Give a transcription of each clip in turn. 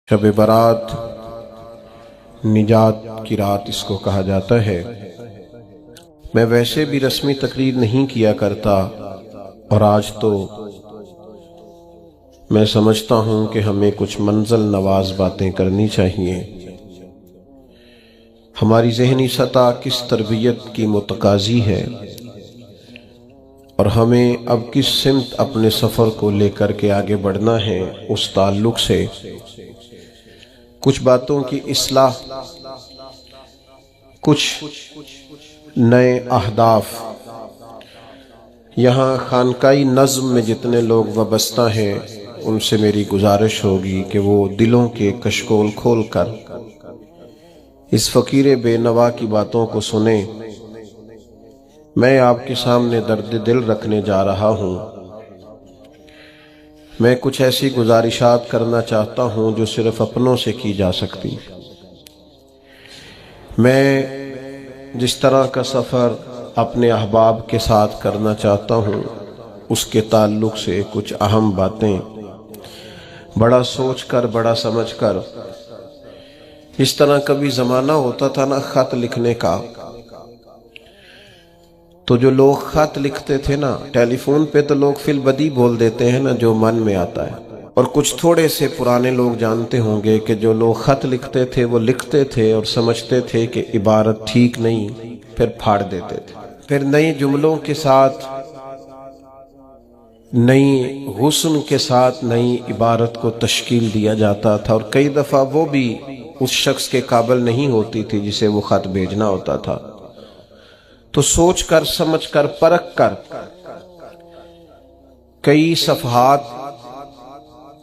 شب برات نجات کی رات اس کو کہا جاتا ہے۔ میں ویسے بھی رسمی تقریر نہیں کیا کرتا، اور آج تو میں سمجھتا ہوں کہ ہمیں کچھ منزل نواز باتیں کرنی چاہیے۔ ہماری ذہنی سطح کس تربیت کی متقاضی ہے، اور ہمیں اب کس سمت اپنے سفر کو لے کر کے آگے بڑھنا ہے، اس تعلق سے کچھ باتوں کی اصلاح، کچھ نئے اہداف۔ یہاں خانقاہی نظم میں جتنے لوگ وابستہ ہیں ان سے میری گزارش ہوگی کہ وہ دلوں کے کشکول کھول کر اس فقیر بے نوا کی باتوں کو سنیں۔ میں آپ کے سامنے درد دل رکھنے جا رہا ہوں۔ میں کچھ ایسی گزارشات کرنا چاہتا ہوں جو صرف اپنوں سے کی جا سکتی۔ میں جس طرح کا سفر اپنے احباب کے ساتھ کرنا چاہتا ہوں، اس کے تعلق سے کچھ اہم باتیں بڑا سوچ کر، بڑا سمجھ کر۔ اس طرح کبھی زمانہ ہوتا تھا نا خط لکھنے کا، تو جو لوگ خط لکھتے تھے نا، ٹیلی فون پہ تو لوگ فی البدی بول دیتے ہیں نا جو من میں آتا ہے، اور کچھ تھوڑے سے پرانے لوگ جانتے ہوں گے کہ جو لوگ خط لکھتے تھے وہ لکھتے تھے اور سمجھتے تھے کہ عبارت ٹھیک نہیں، پھر پھاڑ دیتے تھے، پھر نئے جملوں کے ساتھ، نئی حسن کے ساتھ نئی عبارت کو تشکیل دیا جاتا تھا، اور کئی دفعہ وہ بھی اس شخص کے قابل نہیں ہوتی تھی جسے وہ خط بھیجنا ہوتا تھا۔ تو سوچ کر، سمجھ کر، پرکھ کر کئی صفحات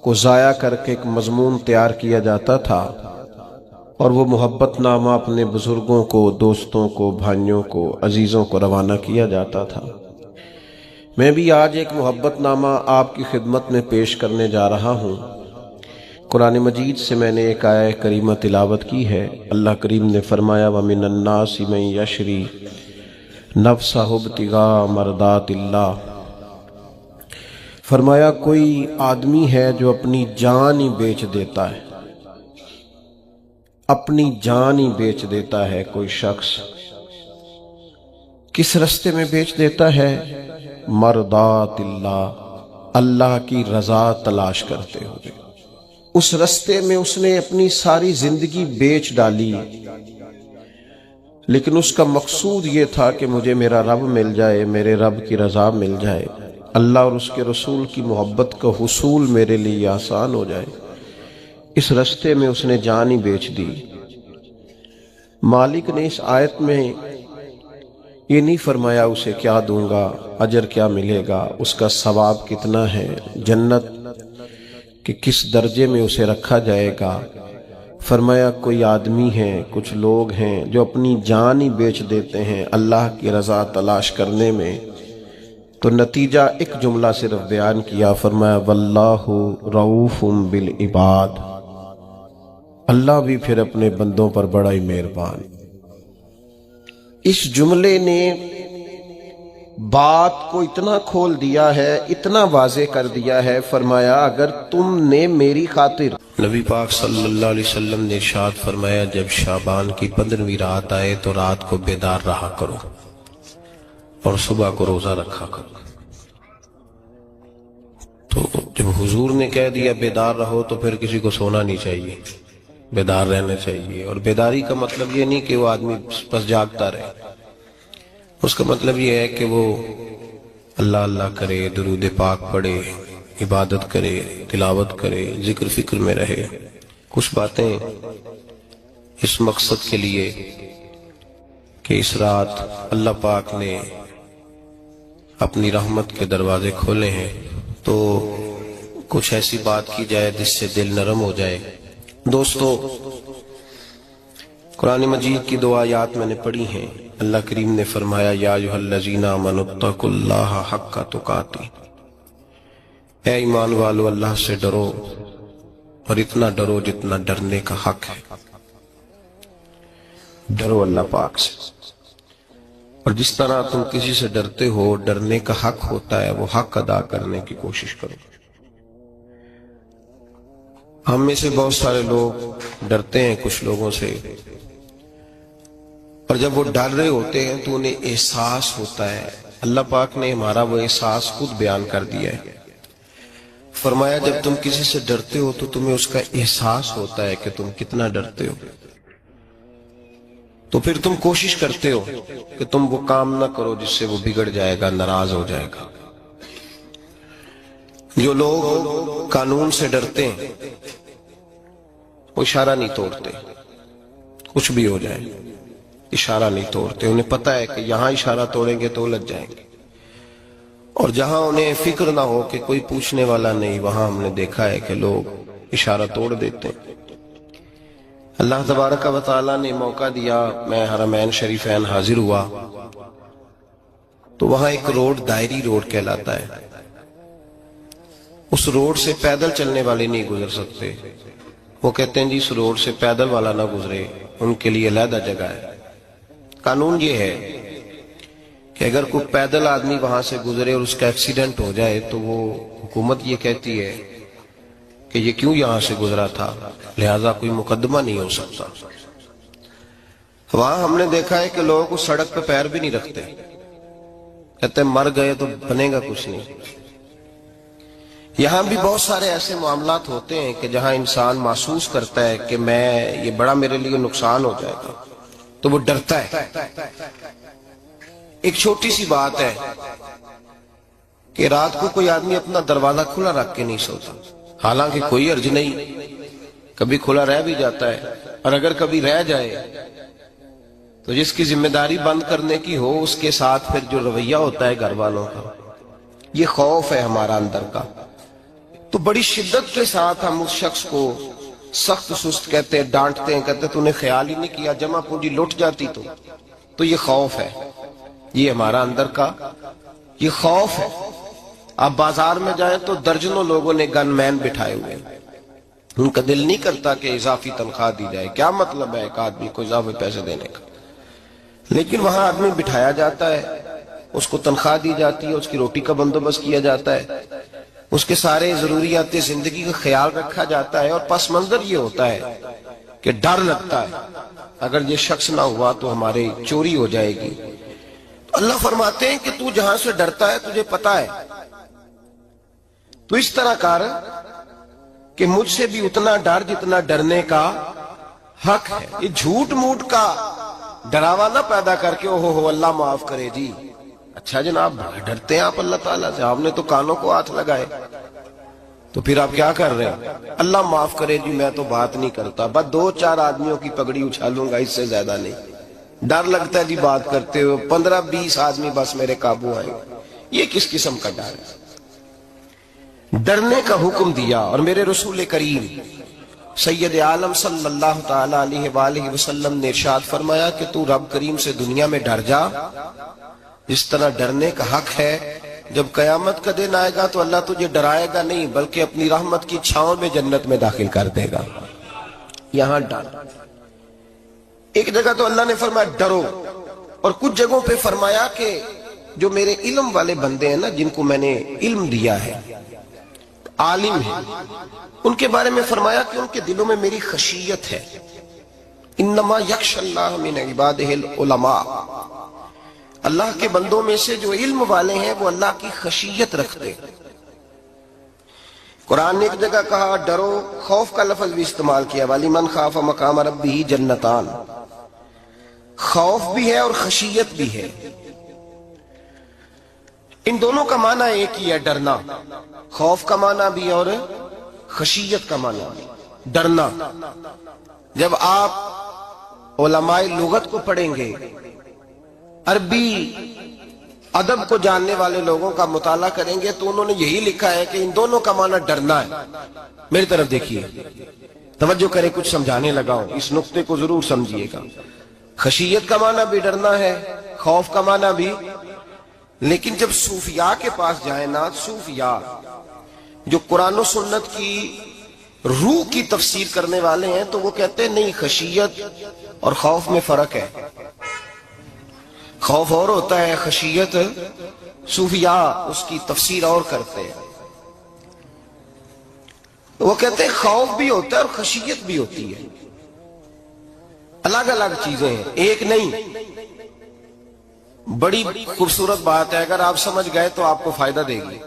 کو ضائع کر کے ایک مضمون تیار کیا جاتا تھا، اور وہ محبت نامہ اپنے بزرگوں کو، دوستوں کو، بھائیوں کو، عزیزوں کو روانہ کیا جاتا تھا۔ میں بھی آج ایک محبت نامہ آپ کی خدمت میں پیش کرنے جا رہا ہوں۔ قرآن مجید سے میں نے ایک آیہ کریمہ تلاوت کی ہے۔ اللہ کریم نے فرمایا وَمِنَ النَّاسِ مَن يَشْرِي نَفْسَهُ ابْتِغَاءَ مَرْضَاتِ اللَّهِ، فرمایا کوئی آدمی ہے جو اپنی جان ہی بیچ دیتا ہے، اپنی جان ہی بیچ دیتا ہے۔ کوئی شخص کس رستے میں بیچ دیتا ہے؟ مرضات اللہ، اللہ کی رضا تلاش کرتے ہوئے۔ اس رستے میں اس نے اپنی ساری زندگی بیچ ڈالی، لیکن اس کا مقصود یہ تھا کہ مجھے میرا رب مل جائے، میرے رب کی رضا مل جائے، اللہ اور اس کے رسول کی محبت کا حصول میرے لیے آسان ہو جائے۔ اس رستے میں اس نے جان ہی بیچ دی۔ مالک نے اس آیت میں یہ نہیں فرمایا اسے کیا دوں گا، اجر کیا ملے گا، اس کا ثواب کتنا ہے، جنت کہ کس درجے میں اسے رکھا جائے گا۔ فرمایا کوئی آدمی ہے، کچھ لوگ ہیں جو اپنی جان ہی بیچ دیتے ہیں اللہ کی رضا تلاش کرنے میں۔ تو نتیجہ ایک جملہ صرف بیان کیا، فرمایا واللہ رؤوف بالعباد، اللہ بھی پھر اپنے بندوں پر بڑا ہی مہربان۔ اس جملے نے بات کو اتنا کھول دیا ہے، اتنا واضح کر دیا ہے۔ فرمایا اگر تم نے میری خاطر، نبی پاک صلی اللہ علیہ وسلم نے ارشاد فرمایا جب شعبان کی 15ویں رات آئے تو رات کو بیدار رہا کرو اور صبح کو روزہ رکھا کرو۔ تو جب حضور نے کہہ دیا بیدار رہو تو پھر کسی کو سونا نہیں چاہیے، بیدار رہنا چاہیے۔ اور بیداری کا مطلب یہ نہیں کہ وہ آدمی بس جاگتا رہے، اس کا مطلب یہ ہے کہ وہ اللہ اللہ کرے، درود پاک پڑھے، عبادت کرے، تلاوت کرے، ذکر فکر میں رہے۔ کچھ باتیں اس مقصد کے لیے کہ اس رات اللہ پاک نے اپنی رحمت کے دروازے کھولے ہیں، تو کچھ ایسی بات کی جائے جس سے دل نرم ہو جائے۔ دوستو، قرآن مجید کی 2 آیات میں نے پڑھی ہیں۔ اللہ کریم نے فرمایا یا ایھا الذین آمنوا اتقوا اللہ حق تقاتہ، اے ایمان والو اللہ سے ڈرو، اور اتنا ڈرو جتنا ڈرنے کا حق ہے۔ ڈرو اللہ پاک سے، اور جس طرح تم کسی سے ڈرتے ہو، ڈرنے کا حق ہوتا ہے، وہ حق ادا کرنے کی کوشش کرو۔ ہم میں سے بہت سارے لوگ ڈرتے ہیں کچھ لوگوں سے، اور جب وہ ڈر رہے ہوتے ہیں تو انہیں احساس ہوتا ہے۔ اللہ پاک نے ہمارا وہ احساس خود بیان کر دیا ہے، فرمایا جب تم کسی سے ڈرتے ہو تو تمہیں اس کا احساس ہوتا ہے کہ تم کتنا ڈرتے ہو، تو پھر تم کوشش کرتے ہو کہ تم وہ کام نہ کرو جس سے وہ بگڑ جائے گا، ناراض ہو جائے گا۔ جو لوگ قانون سے ڈرتے ہیں وہ اشارہ نہیں توڑتے، کچھ بھی ہو جائے اشارہ نہیں توڑتے، انہیں پتہ ہے کہ یہاں اشارہ توڑیں گے تو الجھ جائیں گے، اور جہاں انہیں فکر نہ ہو کہ کوئی پوچھنے والا نہیں، وہاں ہم نے دیکھا ہے کہ لوگ اشارہ توڑ دیتے ہیں۔ اللہ تبارک و تعالیٰ نے موقع دیا، میں حرمین شریفین حاضر ہوا تو وہاں ایک روڈ دائری روڈ کہلاتا ہے، اس روڈ سے پیدل چلنے والے نہیں گزر سکتے۔ وہ کہتے ہیں جی اس روڈ سے پیدل والا نہ گزرے، ان کے لیے علیحدہ جگہ ہے۔ قانون یہ ہے کہ اگر کوئی پیدل آدمی وہاں سے گزرے اور اس کا ایکسیڈنٹ ہو جائے تو وہ حکومت یہ کہتی ہے کہ یہ کیوں یہاں سے گزرا تھا، لہذا کوئی مقدمہ نہیں ہو سکتا۔ وہاں ہم نے دیکھا ہے کہ لوگ اس سڑک پہ پیر بھی نہیں رکھتے، کہتے ہیں مر گئے تو بنے گا کچھ نہیں۔ یہاں بھی بہت سارے ایسے معاملات ہوتے ہیں کہ جہاں انسان محسوس کرتا ہے کہ یہ بڑا میرے لیے نقصان ہو جائے گا تو وہ ڈرتا ہے۔ ایک چھوٹی سی بات ہے کہ رات کو کوئی آدمی اپنا دروازہ کھلا رکھ کے نہیں سوتا، حالانکہ کوئی عرض نہیں، کبھی کھلا رہ بھی جاتا ہے، اور اگر کبھی رہ جائے تو جس کی ذمہ داری بند کرنے کی ہو اس کے ساتھ پھر جو رویہ ہوتا ہے گھر والوں کا، یہ خوف ہے ہمارا اندر کا، تو بڑی شدت کے ساتھ ہم اس شخص کو سخت سست کہتے ہیں، ڈانٹتے ہیں، کہتے ہیں تو نے خیال ہی نہیں کیا، جمع پونجی لٹ جاتی تو یہ خوف ہے، یہ ہمارا اندر کا یہ خوف ہے۔ آپ بازار میں جائیں تو درجنوں لوگوں نے گن مین بٹھائے ہوئے ہیں، ان کا دل نہیں کرتا کہ اضافی تنخواہ دی جائے، کیا مطلب ہے ایک آدمی کو اضافی پیسے دینے کا، لیکن وہاں آدمی بٹھایا جاتا ہے، اس کو تنخواہ دی جاتی ہے، اس کی روٹی کا بندوبست کیا جاتا ہے، اس کے سارے ضروریات زندگی کا خیال رکھا جاتا ہے، اور پس منظر یہ ہوتا ہے کہ ڈر لگتا ہے اگر یہ شخص نہ ہوا تو ہماری چوری ہو جائے گی۔ تو اللہ فرماتے ہیں کہ تو جہاں سے ڈرتا ہے تجھے پتا ہے، تو اس طرح کر کہ مجھ سے بھی اتنا ڈر جتنا ڈرنے کا حق ہے۔ یہ جھوٹ موٹ کا ڈراوا نہ پیدا کر کے اوہ اللہ معاف کرے جی، اچھا جناب ڈرتے ہیں آپ اللہ تعالیٰ سے، آپ نے تو کانوں کو ہاتھ لگائے، تو پھر آپ کیا کر رہے ہیں؟ اللہ معاف کرے جی میں تو بات نہیں کرتا، بس 2-4 آدمیوں کی پگڑی اچھالوں گا، اس سے زیادہ نہیں۔ ڈر لگتا ہے جی بات کرتے ہو، 15-20 آدمی بس میرے قابو آئے، یہ کس قسم کا ڈر ہے؟ ڈرنے کا حکم دیا، اور میرے رسول کریم سید عالم صلی اللہ تعالی علیہ وآلہ وسلم نے ارشاد فرمایا کہ تو رب کریم سے دنیا میں ڈر جا جس طرح ڈرنے کا حق ہے، جب قیامت کا دن آئے گا تو اللہ تجھے ڈرائے گا نہیں بلکہ اپنی رحمت کی چھاؤں میں جنت میں داخل کر دے گا۔ یہاں ڈر، ایک جگہ تو اللہ نے فرمایا ڈرو، اور کچھ جگہوں پہ فرمایا کہ جو میرے علم والے بندے ہیں نا، جن کو میں نے علم دیا ہے، عالم ہیں، ان کے بارے میں فرمایا کہ ان کے دلوں میں میری خشیت ہے۔ انما یخشی اللہ من عبادہ العلماء، اللہ کے بندوں میں سے جو علم والے ہیں وہ اللہ کی خشیت رکھتے ہیں۔ قرآن نے ایک جگہ کہا ڈرو، خوف کا لفظ بھی استعمال کیا، وَلِمَنْ خَافَ مَقَامَ رَبِّهِ جَنَّتَانِ، خوف بھی ہے اور خشیت بھی ہے، ان دونوں کا معنی ایک ہی ہے، ڈرنا، خوف کا معنی بھی اور خشیت کا معنی بھی، ڈرنا۔ جب آپ علماء لغت کو پڑھیں گے، عربی ادب کو جاننے والے لوگوں کا مطالعہ کریں گے تو انہوں نے یہی لکھا ہے کہ ان دونوں کا معنی ڈرنا ہے۔ میری طرف دیکھیے، توجہ کریں، کچھ سمجھانے لگا ہوں، اس نقطے کو ضرور سمجھیے گا۔ خشیت کا معنی بھی ڈرنا ہے، خوف کا معنی بھی، لیکن جب صوفیاء کے پاس جائیں نا، صوفیاء جو قرآن و سنت کی روح کی تفسیر کرنے والے ہیں، تو وہ کہتے ہیں نہیں، خشیت اور خوف میں فرق ہے، خوف اور ہوتا ہے، خشیت صوفیاء اس کی تفسیر اور کرتے ہیں۔ وہ کہتے ہیں خوف بھی ہوتا ہے اور خشیت بھی ہوتی ہے، الگ الگ چیزیں ہیں، ایک نہیں۔ بڑی خوبصورت بات ہے، اگر آپ سمجھ گئے تو آپ کو فائدہ دے گی۔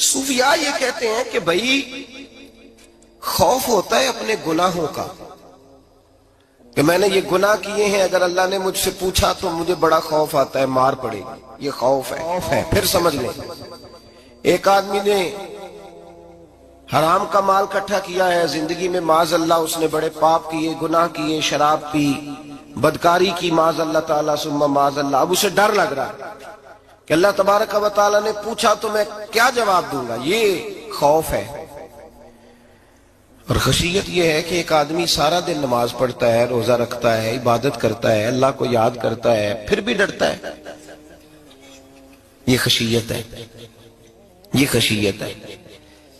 صوفیاء یہ کہتے ہیں کہ بھائی خوف ہوتا ہے اپنے گناہوں کا، کہ میں نے یہ گناہ کیے ہیں، اگر اللہ نے مجھ سے پوچھا تو مجھے بڑا خوف آتا ہے، مار پڑے گی، یہ خوف ہے۔ پھر سمجھ لیں، ایک آدمی نے حرام کا مال اکٹھا کیا ہے زندگی میں، معاذ اللہ اس نے بڑے پاپ کیے، گناہ کیے، شراب پی، بدکاری کی، معاذ اللہ تعالیٰ ثم معاذ اللہ۔ اب اسے ڈر لگ رہا ہے کہ اللہ تبارک و تعالیٰ نے پوچھا تو میں کیا جواب دوں گا، یہ خوف ہے۔ اور خشیت یہ ہے کہ ایک آدمی سارا دن نماز پڑھتا ہے، روزہ رکھتا ہے، عبادت کرتا ہے، اللہ کو یاد کرتا ہے، پھر بھی ڈرتا ہے، یہ خشیت ہے، یہ خشیت ہے۔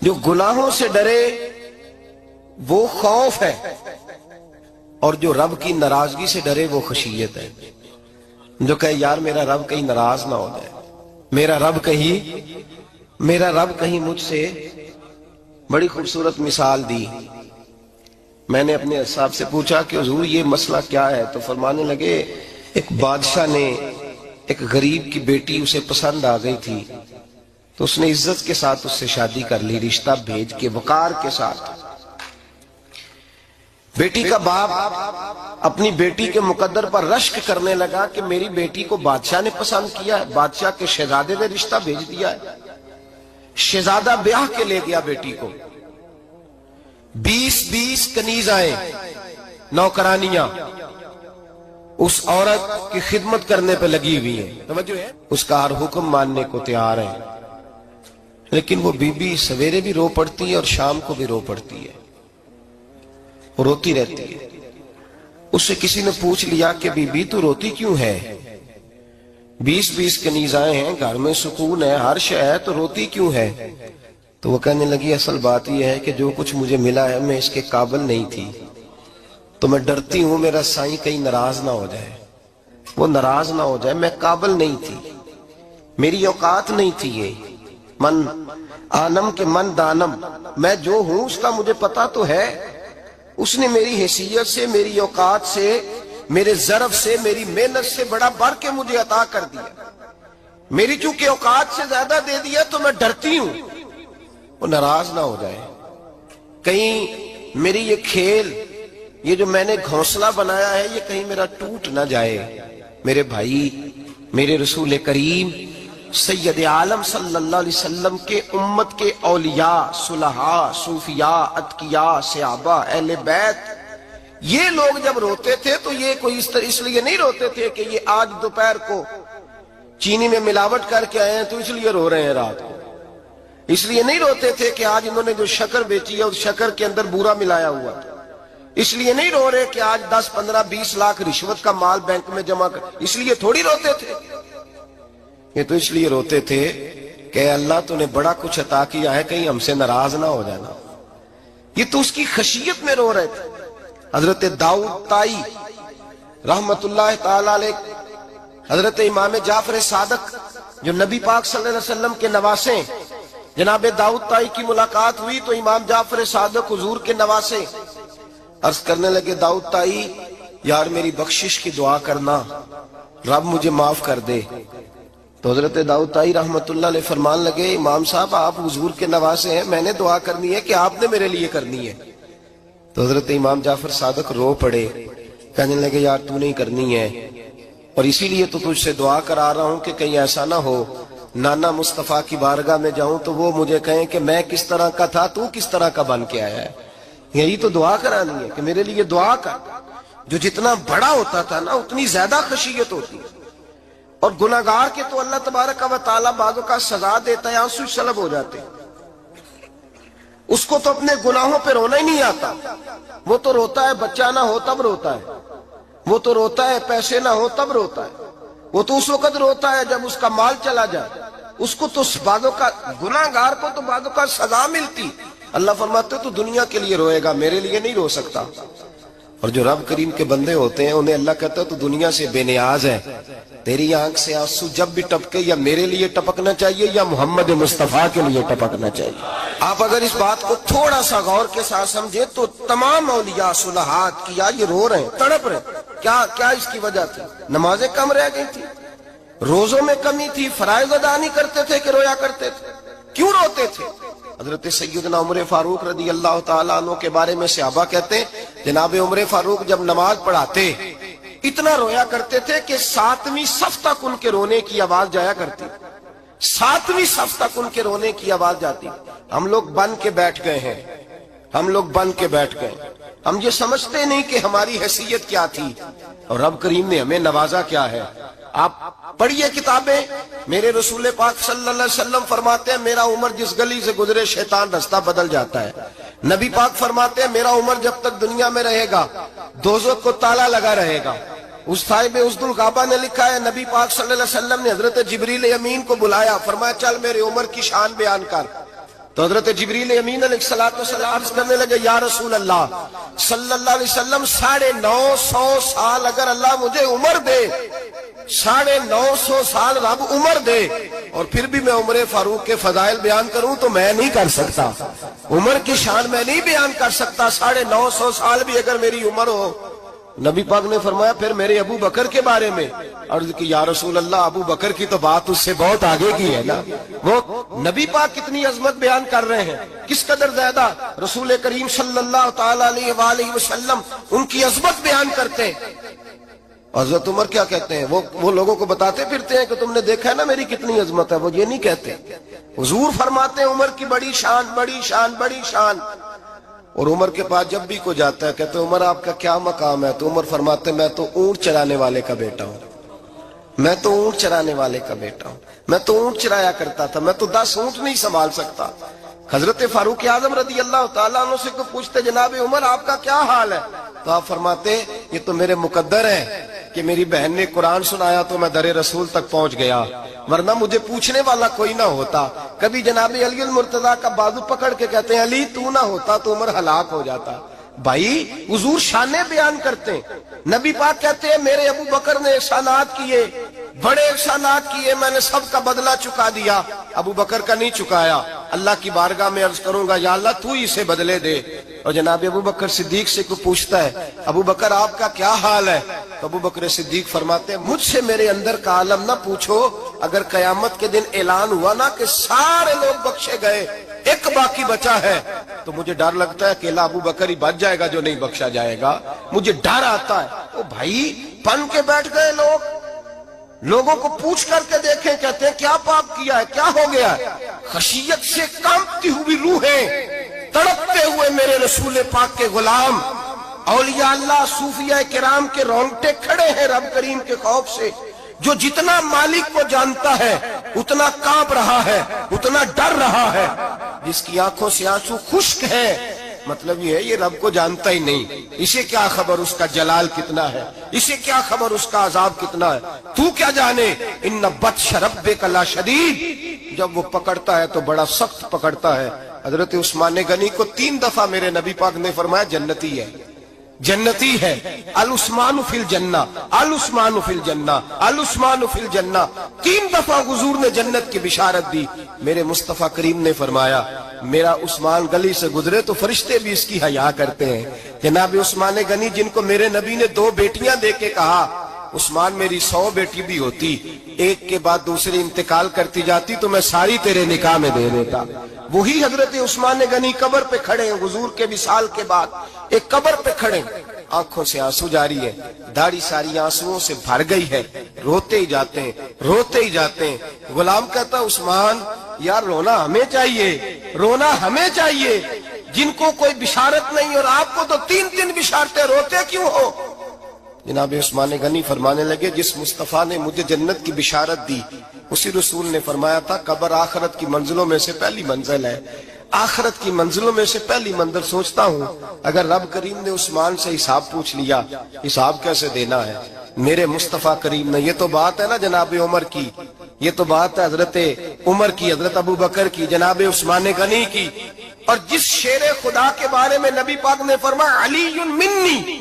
جو گناہوں سے ڈرے وہ خوف ہے، اور جو رب کی ناراضگی سے ڈرے وہ خشیت ہے۔ جو کہے یار میرا رب کہیں ناراض نہ ہو جائے، میرا رب کہیں مجھ سے۔ بڑی خوبصورت مثال دی، میں نے اپنے صاحب سے پوچھا کہ حضور یہ مسئلہ کیا ہے، تو فرمانے لگے ایک بادشاہ نے ایک غریب کی بیٹی اسے پسند آ گئی تھی، تو اس نے عزت کے ساتھ اس سے شادی کر لی، رشتہ بھیج کے وقار کے ساتھ۔ بیٹی کا باپ اپنی بیٹی کے مقدر پر رشک کرنے لگا کہ میری بیٹی کو بادشاہ نے پسند کیا ہے، بادشاہ کے شہزادے نے رشتہ بھیج دیا ہے۔ شہزادہ بیاہ کے لے گیا بیٹی کو، 20 کنیزائیں، نوکرانیاں اس عورت کی خدمت کرنے پہ لگی ہوئی ہیں، توجہ ہے، اس کا ہر حکم ماننے کو تیار ہے۔ لیکن وہ بی بی سویرے بھی رو پڑتی ہے اور شام کو بھی رو پڑتی ہے، وہ روتی رہتی ہے۔ اس سے کسی نے پوچھ لیا کہ بی بی تو روتی کیوں ہے، 20 کنیزائیں ہیں، گھر میں سکون ہے، ہر شے ہے، تو روتی کیوں ہے؟ تو وہ کہنے لگی اصل بات یہ ہے کہ جو کچھ مجھے ملا ہے میں اس کے قابل نہیں تھی، تو میں ڈرتی ہوں میرا سائیں کہیں ناراض نہ ہو جائے، وہ ناراض نہ ہو جائے، میں قابل نہیں تھی، میری اوقات نہیں تھی۔ یہ من آنم کے من دانم، میں جو ہوں اس کا مجھے پتا تو ہے، اس نے میری حیثیت سے، میری اوقات سے، میرے ظرف سے، میری محنت سے بڑا بڑھ کے مجھے عطا کر دیا، میری چونکہ اوقات سے زیادہ دے دیا تو میں ڈرتی ہوں وہ ناراض نہ ہو جائے، کہیں میری یہ کھیل، یہ جو میں نے گھونسلہ بنایا ہے یہ کہیں میرا ٹوٹ نہ جائے۔ میرے بھائی، میرے رسول کریم سید عالم صلی اللہ علیہ وسلم کے امت کے اولیاء، صلحاء، صوفیاء، اتقیاء، صحابہ، اہل بیت، یہ لوگ جب روتے تھے تو یہ کوئی اس لیے نہیں روتے تھے کہ یہ آج دوپہر کو چینی میں ملاوٹ کر کے آئے ہیں تو اس لیے رو رہے ہیں رات کو، اس لیے نہیں روتے تھے کہ آج انہوں نے جو شکر بیچی ہے اس شکر کے اندر بورا ملایا ہوا تھا، اس لیے نہیں رو رہے کہ آج 10 15 20 لاکھ رشوت کا مال بینک میں جمع کر، اس لیے تھوڑی روتے تھے، یہ تو اس لیے روتے تھے کہ اللہ تو نے بڑا کچھ عطا کیا ہے، کہیں ہم سے ناراض نہ ہو جانا۔ یہ تو اس کی خشیت میں رو رہے تھے۔ حضرت داؤد طائی رحمت اللہ تعالی علیہ، حضرت امام جعفر صادق جو نبی پاک صلی اللہ علیہ وسلم کے نواسے، جناب داؤد طائی کی ملاقات ہوئی تو امام جعفر صادق حضور کے نواسے عرض کرنے لگے داؤد طائی یار میری بخشش کی دعا کرنا، رب مجھے معاف کر دے۔ تو حضرت داؤد طائی رحمت اللہ علیہ فرمان لگے امام صاحب آپ حضور کے نواسے ہیں، میں نے دعا کرنی ہے کہ آپ نے میرے لیے کرنی ہے؟ تو حضرت امام جعفر صادق رو پڑے، کہنے لگے یار تو نہیں کرنی ہے، اور اسی لیے تو تجھ سے دعا کرا رہا ہوں کہ کہیں ایسا نہ ہو نانا مصطفیٰ کی بارگاہ میں جاؤں تو وہ مجھے کہیں کہ میں کس طرح کا تھا تو کس طرح کا بن کے آیا ہے۔ یہی تو دعا کرانی ہے کہ میرے لیے دعا کر۔ جو جتنا بڑا ہوتا تھا نا اتنی زیادہ خشیت ہوتی ہے، اور گناہگار کے تو اللہ تبارک و تعالیٰ بعضوں کا سزا دیتا ہے، آنسو سلب ہو جاتے ہیں، اس کو تو اپنے گناہوں پہ رونا ہی نہیں آتا، وہ تو روتا ہے بچہ نہ ہو تب روتا ہے، وہ تو روتا ہے پیسے نہ ہو تب روتا ہے، وہ تو اس وقت روتا ہے جب اس کا مال چلا جائے، اس کو تو بعضوں کا گناہگار کو تو بعضوں کا سزا ملتی، اللہ فرماتے تو دنیا کے لیے روئے گا، میرے لیے نہیں رو سکتا۔ اور جو رب کریم کے بندے ہوتے ہیں انہیں اللہ کہتا ہے تو دنیا سے بے نیاز ہے، تیری آنکھ سے آنسو جب بھی ٹپکے یا میرے لیے ٹپکنا چاہیے یا محمد مصطفیٰ کے لیے ٹپکنا چاہیے۔ آپ اگر اس بات کو تھوڑا سا غور کے ساتھ سمجھے تو تمام اولیاء صلحات کیا یہ رو رہے ہیں، تڑپ رہے ہیں، کیا اس کی وجہ تھی؟ نمازیں کم رہ گئی تھی، روزوں میں کمی تھی، فرائض ادا نہیں کرتے تھے کہ رویا کرتے تھے؟ کیوں روتے تھے؟ حضرت سیدنا عمر فاروق رضی اللہ تعالیٰ عنہ کے بارے میں صحابہ کہتے ہیں جناب عمر فاروق جب نماز پڑھاتے اتنا رویا کرتے تھے کہ 7ویں صف تک ان کے رونے کی آواز جایا کرتی، 7ویں صف تک ان کے رونے کی آواز جاتی۔ ہم لوگ بن کے بیٹھ گئے ہیں، ہم لوگ بن کے بیٹھ گئے، ہم یہ سمجھتے نہیں کہ ہماری حیثیت کیا تھی اور رب کریم نے ہمیں نوازا کیا ہے۔ آپ پڑھیے کتابیں، میرے رسول پاک صلی اللہ علیہ وسلم فرماتے ہیں میرا عمر جس گلی سے گزرے شیطان رستہ بدل جاتا ہے۔ نبی پاک فرماتے ہیں میرا عمر جب تک دنیا میں رہے گا دوزخ کو تالا لگا رہے گا۔ اس صاحب اسد الغابہ نے لکھا ہے نبی پاک صلی اللہ علیہ وسلم نے حضرت جبریل امین کو بلایا، فرمایا چل میرے عمر کی شان بیان کر۔ تو حضرت جبریل امین علیہ السلام عرض کرنے لگے یا رسول اللہ صلی اللہ علیہ وسلم 950 سال اگر اللہ مجھے عمر دے، 950 سال رب عمر دے اور پھر بھی میں عمر فاروق کے فضائل بیان کروں تو میں نہیں کر سکتا، عمر کی شان میں نہیں بیان کر سکتا، 950 سال بھی اگر میری عمر ہو۔ نبی پاک نے فرمایا پھر میرے ابو بکر کے بارے میں، عرض کی یا رسول اللہ ابو بکر کی تو بات اس سے بہت آگے کی ہے نا، وہ نبی پاک کتنی عظمت بیان کر رہے ہیں، کس قدر زیادہ رسول کریم صلی اللہ تعالی علیہ وآلہ وسلم ان کی عظمت بیان کرتے ہیں۔ حضرت عمر کیا کہتے ہیں، وہ لوگوں کو بتاتے پھرتے ہیں کہ تم نے دیکھا ہے نا میری کتنی عظمت ہے، وہ یہ نہیں کہتے۔ حضور فرماتے ہیں عمر کی بڑی شان بڑی شان بڑی شان، اور عمر کے پاس جب بھی کوئی جاتا ہے کہتے ہیں عمر آپ کا کیا مقام ہے، تو عمر فرماتے ہیں میں تو اونٹ چرانے والے کا بیٹا ہوں، میں تو اونٹ چرانے والے کا بیٹا ہوں، میں تو اونٹ چرایا کرتا تھا، میں تو 10 اونٹ نہیں سنبھال سکتا۔ حضرت فاروق اعظم رضی اللہ تعالیٰ عنہ سے کو پوچھتے جناب عمر آپ کا کیا حال ہے، تو آپ فرماتے یہ تو میرے مقدر ہے کہ میری بہن نے قرآن سنایا تو میں در رسول تک پہنچ گیا، ورنہ مجھے پوچھنے والا کوئی نہ ہوتا۔ کبھی جناب علی المرتضیٰ کا بازو پکڑ کے کہتے ہیں علی تو نہ ہوتا تو عمر ہلاک ہو جاتا۔ بھائی حضور شانیں بیان کرتے ہیں، نبی پاک کہتے ہیں میرے ابو بکر نے احسانات کیے، بڑے احسانات کیے، میں نے سب کا بدلہ چکا دیا، ابو بکر کا نہیں چکایا، اللہ کی بارگاہ میں عرض کروں گا یا اللہ تو ہی اسے بدلے دے۔ اور جناب ابو بکر صدیق سے کوئی پوچھتا ہے ابو بکر آپ کا کیا حال ہے، تو ابو بکر صدیق فرماتے ہیں مجھ سے میرے اندر کا عالم نہ پوچھو، اگر قیامت کے دن اعلان ہوا نا کہ سارے لوگ بخشے گئے ایک باقی بچا ہے تو مجھے ڈر لگتا ہے اکیلا ابو بکر ہی بچ جائے گا جو نہیں بخشا جائے گا، مجھے ڈر آتا ہے۔ او بھائی پن کے بیٹھ گئے لوگ، لوگوں کو پوچھ کر کے دیکھیں، کہتے ہیں کیا پاپ کیا ہے، کیا ہو گیا ہے؟ خشیت سے کانپتی ہوئی روحیں، تڑپتے ہوئے میرے رسول پاک کے غلام، اولیاء اللہ صوفیاء کرام کے رونگٹے کھڑے ہیں رب کریم کے خوف سے، جو جتنا مالک کو جانتا ہے اتنا کانپ رہا ہے، اتنا ڈر رہا ہے، جس کی آنکھوں سے آنسو خشک ہے، مطلب یہ ہے یہ رب کو جانتا ہی نہیں، اسے کیا خبر اس کا جلال کتنا ہے، اسے کیا خبر اس کا عذاب کتنا ہے، تو کیا جانے ان بطش ربک لشدید، جب وہ پکڑتا ہے تو بڑا سخت پکڑتا ہے۔ حضرت عثمان غنی کو 3 دفعہ میرے نبی پاک نے فرمایا جنتی ہے، جنتی ہے، العثمان فی الجنہ، العثمان فی الجنہ، العثمان فی الجنہ، 3 دفعہ حضور نے جنت کی بشارت دی۔ میرے مصطفیٰ کریم نے فرمایا میرا عثمان گلی سے گزرے تو فرشتے بھی اس کی حیا کرتے ہیں۔ جناب عثمان غنی جن کو میرے نبی نے 2 بیٹیاں دے کے کہا عثمان میری 100 بیٹی بھی ہوتی، ایک کے بعد دوسری انتقال کرتی جاتی تو میں ساری تیرے نکاح میں دے دیتا، وہی حضرت عثمان غنی قبر پہ کھڑے ہیں حضور کے وصال کے بعد، ایک قبر پہ کھڑے، آنکھوں سے آنسو جاری ہے، داڑھی ساری آنسوؤں سے بھر گئی ہے، روتے ہی جاتے ہیں، روتے ہی جاتے ہیں۔ غلام کہتا عثمان یار رونا ہمیں چاہیے، رونا ہمیں چاہیے، جن کو کوئی بشارت نہیں اور آپ کو تو 3 بشارتیں، روتے کیوں ہو؟ جناب عثمان غنی فرمانے لگے جس مصطفیٰ نے مجھے جنت کی بشارت دی اسی رسول نے فرمایا تھا قبر آخرت کی منزلوں میں سے پہلی منزل ہے، آخرت کی منزلوں میں سے پہلی منزل۔ سوچتا ہوں اگر رب کریم نے عثمان سے حساب پوچھ لیا حساب کیسے دینا ہے میرے مصطفیٰ کریم نے؟ یہ تو بات ہے نا جناب عمر کی، یہ تو بات ہے حضرت عمر کی، حضرت ابو بکر کی، جناب عثمان غنی کی۔ اور جس شیر خدا کے بارے میں نبی پاک نے فرمایا علی منی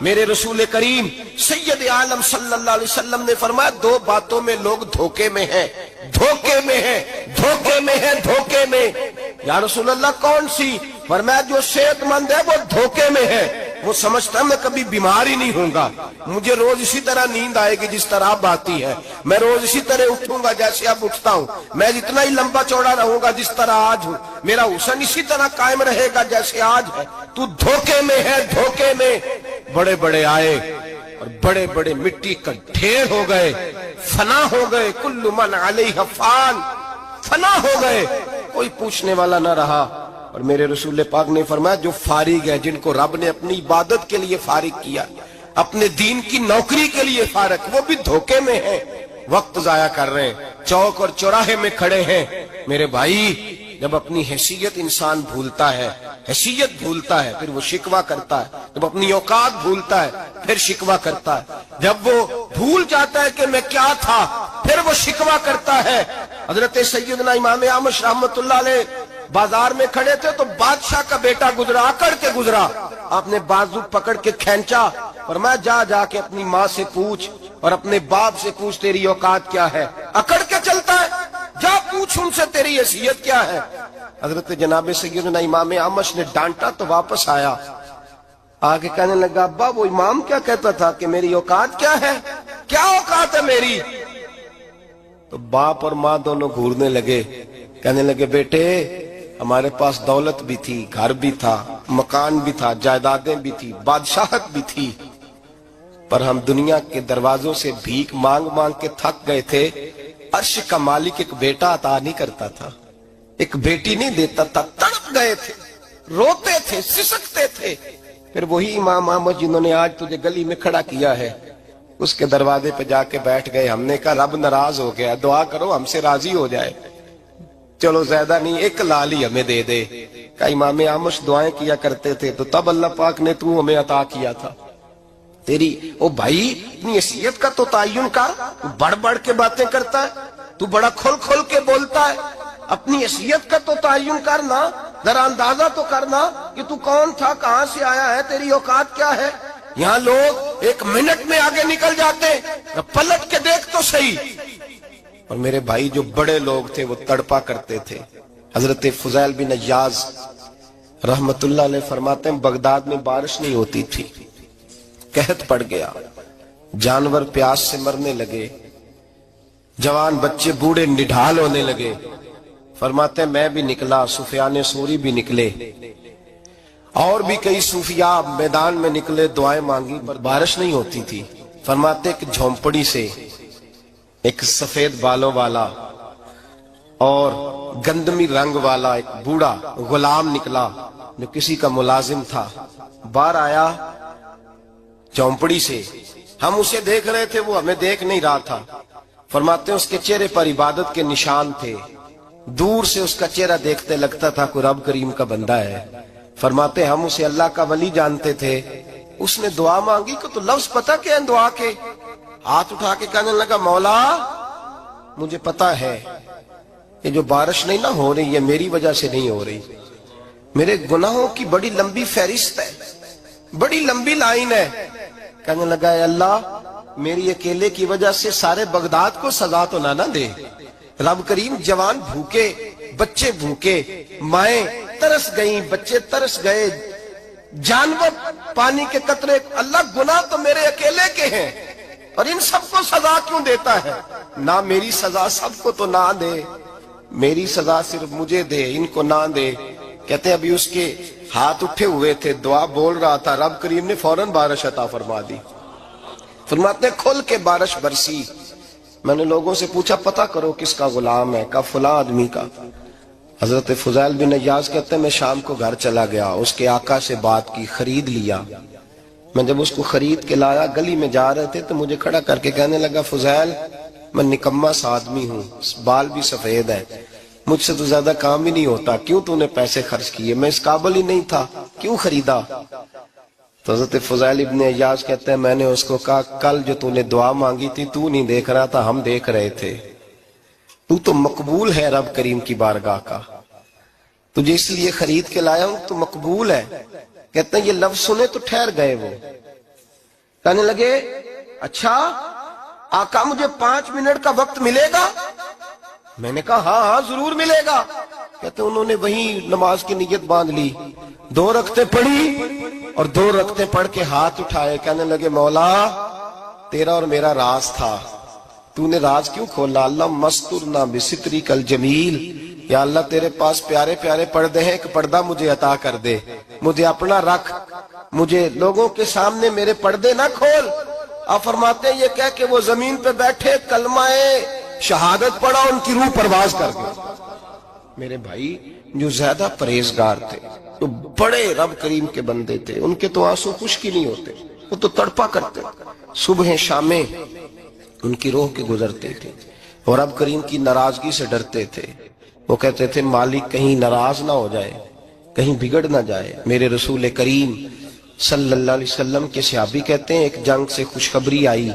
میرے رسول کریم سید عالم صلی اللہ علیہ وسلم نے فرمایا دو باتوں میں لوگ دھوکے میں ہیں، دھوکے میں ہیں، دھوکے میں ہیں، دھوکے میں۔ یا رسول اللہ کون سی؟ فرمایا جو صحت مند ہے وہ دھوکے میں ہے، وہ سمجھتا ہے میں کبھی بیمار ہی نہیں ہوں گا، مجھے روز اسی طرح نیند آئے گی جس طرح اب آتی ہے، میں روز اسی طرح اٹھوں گا جیسے اب اٹھتا ہوں، میں اتنا ہی لمبا چوڑا رہوں گا جس طرح آج ہوں، میرا حسن اسی طرح قائم رہے گا جیسے آج ہے، تو دھوکے میں ہے، دھوکے میں۔ بڑے بڑے آئے اور بڑے بڑے مٹی کا ڈھیر ہو گئے، فنا ہو گئے، کل من علیہ فان، فنا ہو گئے، کوئی پوچھنے والا نہ رہا۔ اور میرے رسول پاک نے فرمایا جو فارغ ہے، جن کو رب نے اپنی عبادت کے لیے فارغ کیا، اپنے دین کی نوکری کے لیے فارغ، وہ بھی دھوکے میں ہیں، وقت ضائع کر رہے ہیں، چوک اور چوراہے میں کھڑے ہیں۔ میرے بھائی جب اپنی حیثیت انسان بھولتا ہے، حیثیت بھولتا ہے، پھر وہ شکوہ کرتا ہے، جب اپنی اوقات بھولتا ہے پھر شکوہ کرتا ہے، جب وہ بھول جاتا ہے کہ میں کیا تھا پھر وہ شکوہ کرتا ہے۔ حضرت سیدنا امام اعمش رحمت اللہ علیہ بازار میں کھڑے تھے تو بادشاہ کا بیٹا گزرا، اکڑ کے گزرا، آپ نے بازو پکڑ کے کھینچا، فرمایا جا کے اپنی ماں سے پوچھ اور اپنے باپ سے پوچھ تیری اوقات کیا ہے، اکڑ کے چلتا ہے، جا پوچھ ان سے تیری حیثیت کیا ہے۔ حضرت جناب سیدنا امام اعمش نے ڈانٹا تو واپس آیا، آگے کہنے لگا ابا وہ امام کیا کہتا تھا کہ میری اوقات کیا ہے، کیا اوقات ہے میری؟ تو باپ اور ماں دونوں گھورنے لگے، کہنے لگے بیٹے ہمارے پاس دولت بھی تھی، گھر بھی تھا، مکان بھی تھا، جائیدادیں بھی تھی، بادشاہت بھی تھی، پر ہم دنیا کے دروازوں سے بھیک مانگ مانگ کے تھک گئے تھے، عرش کا مالک ایک بیٹا عطا نہیں کرتا تھا، ایک بیٹی نہیں دیتا تھا، تڑپ گئے تھے، روتے تھے، سسکتے تھے۔ پھر وہی امام احمد جنہوں نے آج تجھے گلی میں کھڑا کیا ہے اس کے دروازے پہ جا کے بیٹھ گئے، ہم نے کہا رب ناراض ہو گیا، دعا کرو ہم سے راضی ہو جائے، چلو زیادہ نہیں ایک لال ہی ہمیں دے دے۔ کہا امام احمد دعائیں کیا کرتے تھے تو تب اللہ پاک نے تو ہمیں عطا کیا تھا، تیری او بھائی اپنی حیثیت کا تو تعین کر، تو بڑھ بڑھ کے باتیں کرتا ہے، تو بڑا کھل کھل کے بولتا ہے، اپنی حیثیت کا تو تعین کرنا، ذرا اندازہ تو کرنا کہ تو کون تھا، کہاں سے آیا ہے، تیری اوقات کیا ہے۔ یہاں لوگ ایک منٹ میں آگے نکل جاتے، پلٹ کے دیکھ تو صحیح۔ اور میرے بھائی جو بڑے لوگ تھے وہ تڑپا کرتے تھے۔ حضرت فضیل بن عیاض رحمت اللہ علیہ فرماتے ہیں بغداد میں بارش نہیں ہوتی تھی، قحط پڑ گیا، جانور پیاس سے مرنے لگے، جوان بچے بوڑھے نڈھال ہونے لگے۔ فرماتے ہیں میں بھی نکلا، سفیان ثوری بھی نکلے، اور بھی کئی صوفیاء میدان میں نکلے، دعائیں مانگی پر بارش نہیں ہوتی تھی۔ فرماتے ایک جھونپڑی سے ایک سفید بالوں والا اور گندمی رنگ والا ایک بوڑھا غلام نکلا جو کسی کا ملازم تھا، باہر آیا جھونپڑی سے، ہم اسے دیکھ رہے تھے وہ ہمیں دیکھ نہیں رہا تھا۔ فرماتے ہیں اس کے چہرے پر عبادت کے نشان تھے، دور سے اس کا چہرہ دیکھتے لگتا تھا کوئی رب کریم کا بندہ ہے۔ فرماتے ہم اسے اللہ کا ولی جانتے تھے، اس نے دعا مانگی کہ تو لفظ پتہ کیا ہے دعا کے، ہاتھ اٹھا کے کہنے لگا مولا مجھے پتا ہے کہ جو بارش نہیں نہ ہو رہی ہے میری وجہ سے نہیں ہو رہی، میرے گناہوں کی بڑی لمبی فہرست ہے، بڑی لمبی لائن ہے۔ کہنے لگا اے اللہ میری اکیلے کی وجہ سے سارے بغداد کو سزا تو نہ دے، رب کریم جوان بھوکے، بچے بھوکے، مائیں ترس گئیں، بچے ترس گئے، جانور پانی کے قطرے، اللہ گناہ تو میرے اکیلے کے ہیں اور ان سب کو سزا کیوں دیتا ہے؟ نہ میری سزا سب کو تو نہ دے، میری سزا صرف مجھے دے، ان کو نہ دے۔ کہتے ہیں ابھی اس کے ہاتھ اٹھے ہوئے تھے، دعا بول رہا تھا، رب کریم نے فوراً بارش عطا فرما دی۔ فرماتے ہیں کھل کے بارش برسی۔ میں نے لوگوں سے پوچھا پتہ کرو کس کا غلام ہے، کہا فلاں آدمی کا۔ حضرت فضیل بن عیاض کہتے ہیں میں شام کو گھر چلا گیا، اس کے آقا سے بات کی، خرید لیا۔ میں جب اس کو خرید کے لایا گلی میں جا رہے تھے تو مجھے کھڑا کر کے کہنے لگا فضیل میں نکما سا آدمی ہوں، بال بھی سفید ہے، مجھ سے تو زیادہ کام ہی نہیں ہوتا، کیوں تو نے پیسے خرچ کیے، میں اس قابل ہی نہیں تھا، کیوں خریدا؟ تو حضرت فضیل ابن عیاض کہتے ہیں میں نے اس کو کہا کل جو تو نے دعا مانگی تھی تو نہیں دیکھ رہا تھا، ہم دیکھ رہے تھے، تو مقبول ہے رب کریم کی بارگاہ کا، تجھے اس لیے خرید کے لایا ہوں تو مقبول ہے۔ کہتے ہیں یہ لفظ سنے تو ٹھہر گئے وہ، کہنے لگے اچھا آقا مجھے 5 منٹ کا وقت ملے گا؟ میں نے کہا ہاں ہاں ضرور ملے گا۔ کہتے انہوں نے وہیں نماز کی نیت باندھ لی، 2 رکعتیں پڑھی اور 2 رکعتیں پڑھ کے ہاتھ اٹھائے، کہنے لگے مولا تیرا اور میرا راز تھا، تو نے راز کیوں کھولا؟ اللہ مسترنا بستری کل جمیل، یا اللہ تیرے پاس پیارے پیارے پردے ہیں، ایک پردہ مجھے عطا کر دے، مجھے اپنا رکھ، مجھے لوگوں کے سامنے میرے پردے نہ کھول۔ آپ فرماتے ہیں یہ کہہ کہ وہ زمین پہ بیٹھے کلمہ شہادت پڑھا، ان کی روح پرواز کر گئی۔ میرے بھائی جو زیادہ پرہیزگار تھے، جو بڑے رب کریم کے بندے تھے، ان کے تو آنسو خشک ہی نہیں ہوتے، وہ تو تڑپا کرتے، صبح شامیں ان کی روح کے گزرتے تھے اور رب کریم کی ناراضگی سے ڈرتے تھے۔ وہ کہتے تھے مالک کہیں ناراض نہ ہو جائے، کہیں بگڑ نہ جائے۔ میرے رسول کریم صلی اللہ علیہ وسلم کے صحابی کہتے ہیں ایک جنگ سے خوشخبری آئی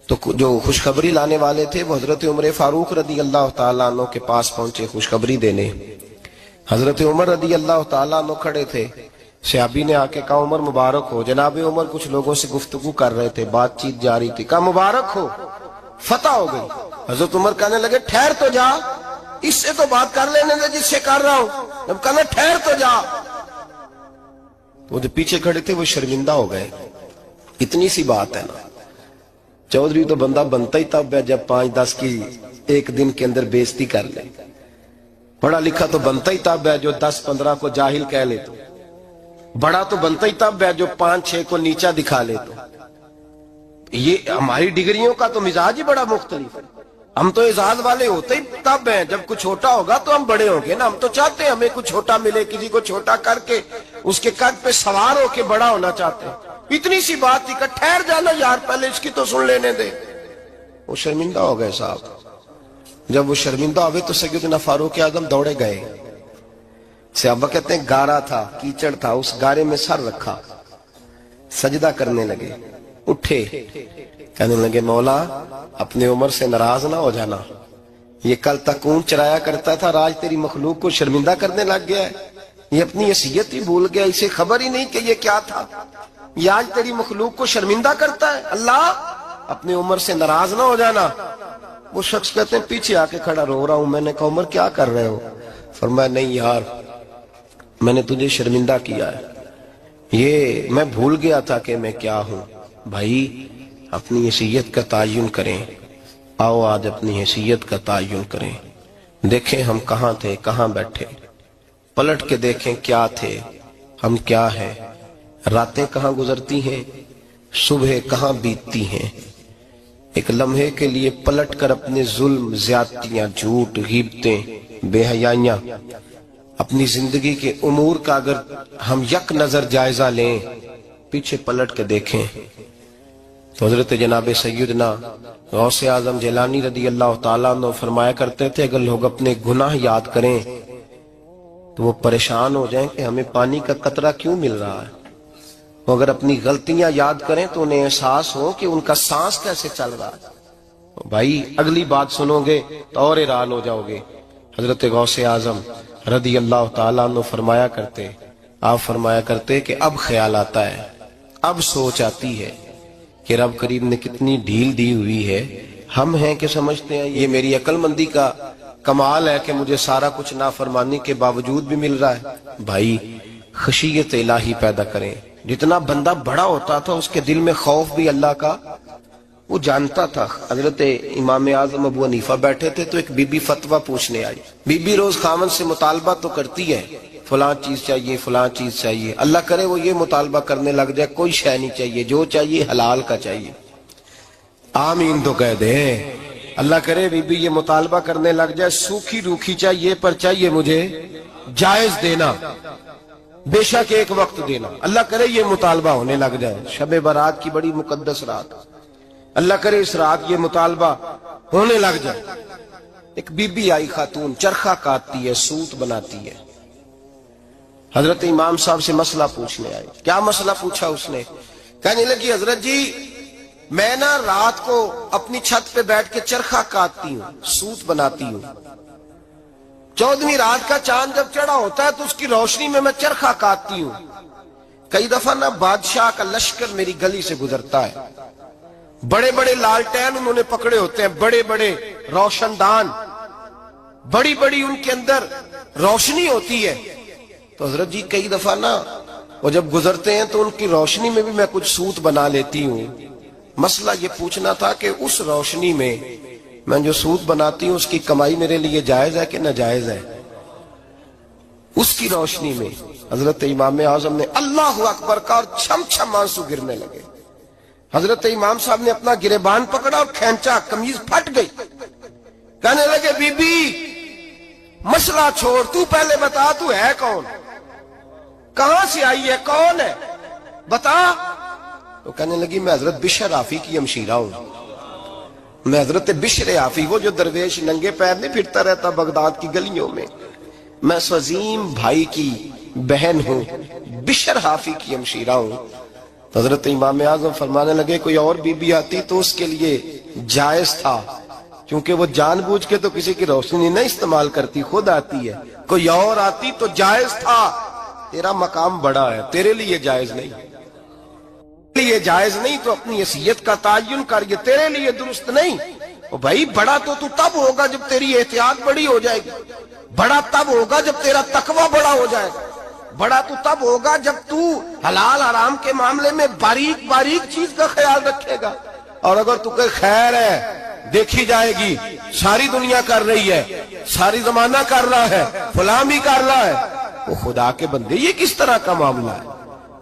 تو جو خوشخبری لانے والے تھے وہ حضرت عمر فاروق رضی اللہ تعالیٰ عنہ کے پاس پہنچے خوشخبری دینے۔ حضرت عمر رضی اللہ تعالیٰ عنہ کھڑے تھے، صحابی نے آ کے کہا عمر مبارک ہو۔ جناب عمر کچھ لوگوں سے گفتگو کر رہے تھے، بات چیت جاری تھی، کہا مبارک ہو فتح ہو گئی۔ حضرت عمر کہنے لگے ٹھہر تو جا، اس سے تو بات کر لینے دے جس سے کر رہا ہوں۔ جب کہنا ٹھہر تو جا، وہ جو پیچھے کھڑے تھے وہ شرمندہ ہو گئے، اتنی سی بات ہے نا، چودھری تو بندہ بنتا ہی تب ہے جب 5-10 کی ایک دن کے اندر بےزتی کر لے، پڑھا لکھا تو بنتا ہی تب ہے جو 10-15 کو جاہل کہہ لے، تو بڑا تو بنتا ہی تب ہے جو 5-6 کو نیچا دکھا لے۔ تو یہ ہماری ڈگریوں کا تو مزاج ہی بڑا مختلف ہے، ہم تو اعزاز والے ہوتے ہی تب ہیں جب کچھ چھوٹا ہوگا تو ہم بڑے ہوں گے نا، ہم تو چاہتے ہیں ہمیں کچھ چھوٹا ملے، کسی کو چھوٹا کر کے اس کے قد پہ سوار ہو کے بڑا ہونا چاہتے ہیں۔ اتنی سی بات تھی کہ ٹھہر جانا یار پہلے اس کی تو سن لینے دے۔ وہ شرمندہ ہو گئے صاحب، جب وہ شرمندہ ہوئے تو سیدنا فاروق اعظم دوڑے گئے۔ صحابہ کہتے ہیں گارا تھا، کیچڑ تھا، اس گارے میں سر رکھا، سجدہ کرنے لگے، اٹھے، کہنے لگے مولا اپنے عمر سے ناراض نہ ہو جانا، یہ کل تک اونٹ چرایا کرتا تھا، آج تیری مخلوق کو شرمندہ کرنے لگ گیا ہے، یہ اپنی حیثیت ہی بھول گیا، اسے خبر ہی نہیں کہ یہ کیا تھا، یہ آج تیری مخلوق کو شرمندہ کرتا ہے، اللہ اپنے عمر سے ناراض نہ ہو جانا۔ وہ شخص کہتے ہیں پیچھے آ کے کھڑا رو رہا ہوں، میں نے کہا عمر کیا کر رہے ہو؟ فرمایا نہیں یار میں نے تجھے شرمندہ کیا ہے، یہ میں بھول گیا تھا کہ میں کیا ہوں۔ بھائی اپنی حیثیت کا تعین کریں، آؤ آج اپنی حیثیت کا تعین کریں، دیکھیں ہم کہاں تھے کہاں بیٹھے، پلٹ کے دیکھیں کیا تھے ہم کیا ہیں، راتیں کہاں گزرتی ہیں، صبح کہاں بیتتی ہیں۔ ایک لمحے کے لیے پلٹ کر اپنے ظلم، زیادتیاں، جھوٹ، غیبتیں، بے حیائیاں، اپنی زندگی کے امور کا اگر ہم یک نظر جائزہ لیں، پیچھے پلٹ کے دیکھیں تو حضرت جناب سیدنا غوث اعظم جیلانی رضی اللہ تعالیٰ عنہ فرمایا کرتے تھے اگر لوگ اپنے گناہ یاد کریں تو وہ پریشان ہو جائیں کہ ہمیں پانی کا قطرہ کیوں مل رہا ہے، وہ اگر اپنی غلطیاں یاد کریں تو انہیں احساس ہو کہ ان کا سانس کیسے چل رہا ہے۔ بھائی اگلی بات سنو گے تو اور حیران ہو جاؤ گے۔ حضرت غوث اعظم رضی اللہ تعالیٰ عنہ فرمایا کرتے، آپ فرمایا کرتے کہ اب خیال آتا ہے، اب سوچ آتی ہے کہ رب کریم نے کتنی ڈھیل دی ہوئی ہے، ہم ہیں کہ سمجھتے ہیں یہ میری عقل مندی کا کمال ہے کہ مجھے سارا کچھ نافرمانی کے باوجود بھی مل رہا ہے۔ بھائی خشیت الہی پیدا کریں، جتنا بندہ بڑا ہوتا تھا اس کے دل میں خوف بھی اللہ کا وہ جانتا تھا۔ حضرت امام اعظم ابو حنیفہ بیٹھے تھے تو ایک بی بی فتویٰ پوچھنے آئی، بی بی روز خامن سے مطالبہ تو کرتی ہے، فلاں چیز چاہیے فلاں چیز چاہیے، اللہ کرے وہ یہ مطالبہ کرنے لگ جائے کوئی شے نہیں چاہیے، جو چاہیے حلال کا چاہیے، آمین تو کہہ دے۔ اللہ کرے بی بی یہ مطالبہ کرنے لگ جائے سوکھی روکھی چاہیے پر چاہیے مجھے جائز دینا، بے شک ایک وقت دینا، اللہ کرے یہ مطالبہ ہونے لگ جائے۔ شب برات کی بڑی مقدس رات، اللہ کرے اس رات یہ مطالبہ ہونے لگ جائے۔ ایک بی بی آئی خاتون، چرخہ کاٹتی ہے، سوت بناتی ہے، حضرت امام صاحب سے مسئلہ پوچھنے آئی۔ کیا مسئلہ پوچھا اس نے؟ کہنے لگی حضرت جی میں نا رات کو اپنی چھت پہ بیٹھ کے چرخہ کاٹتی ہوں، سوت بناتی ہوں، 14ویں رات کا چاند جب چڑھا ہوتا ہے تو اس کی روشنی میں چرخہ کاٹتی ہوں، کئی دفعہ نا بادشاہ کا لشکر میری گلی سے گزرتا ہے، بڑے بڑے لالٹین انہوں نے پکڑے ہوتے ہیں، بڑے بڑے روشن دان، بڑی بڑی ان کے اندر روشنی ہوتی ہے. تو حضرت جی کئی دفعہ نا وہ جب گزرتے ہیں تو ان کی روشنی میں بھی میں کچھ سوت بنا لیتی ہوں. مسئلہ یہ پوچھنا تھا کہ اس روشنی میں جو سوت بناتی ہوں اس کی کمائی میرے لیے جائز ہے کہ ناجائز ہے؟ اس کی روشنی میں حضرت امام اعظم نے اللہ اکبر کا اور چھم چھم آنسو گرنے لگے. حضرت امام صاحب نے اپنا گریبان پکڑا اور کھینچا، قمیض پھٹ گئی. کہنے لگے بی بی مسئلہ چھوڑ، تو پہلے بتا تو ہے کون، کہاں سے آئی ہے، کون ہے، بتا. تو کہنے لگی میں حضرت بشر آفی کی ہمشیرہ ہوں، میں حضرت بشر آفی، وہ جو درویش ننگے پیر نہیں پھرتا رہتا بغداد کی گلیوں میں، میں عظیم بھائی کی بہن ہوں، بشر آفی کی ہمشیرہ ہوں. تو حضرت امام اعظم فرمانے لگے کوئی اور بی بی آتی تو اس کے لیے جائز تھا، کیونکہ وہ جان بوجھ کے تو کسی کی روشنی نہیں استعمال کرتی، خود آتی ہے. کوئی اور آتی تو جائز تھا، تیرا مقام بڑا ہے، تیرے لیے جائز نہیں، تیرے لیے جائز نہیں، تو اپنی حیثیت کا تعین کر، یہ تیرے لیے درست نہیں. او بھائی بڑا تو تب ہوگا جب تیری احتیاط بڑی ہو جائے گی، بڑا تب ہوگا جب تیرا تقوی بڑا ہو جائے گا، بڑا تو تب ہوگا جب تو حلال حرام کے معاملے میں باریک باریک چیز کا خیال رکھے گا. اور اگر تو کہ خیر ہے دیکھی جائے گی، ساری دنیا کر رہی ہے، ساری زمانہ کر رہا ہے، فلاں بھی کر رہا ہے، وہ خدا کے بندے یہ کس طرح کا معاملہ ہے،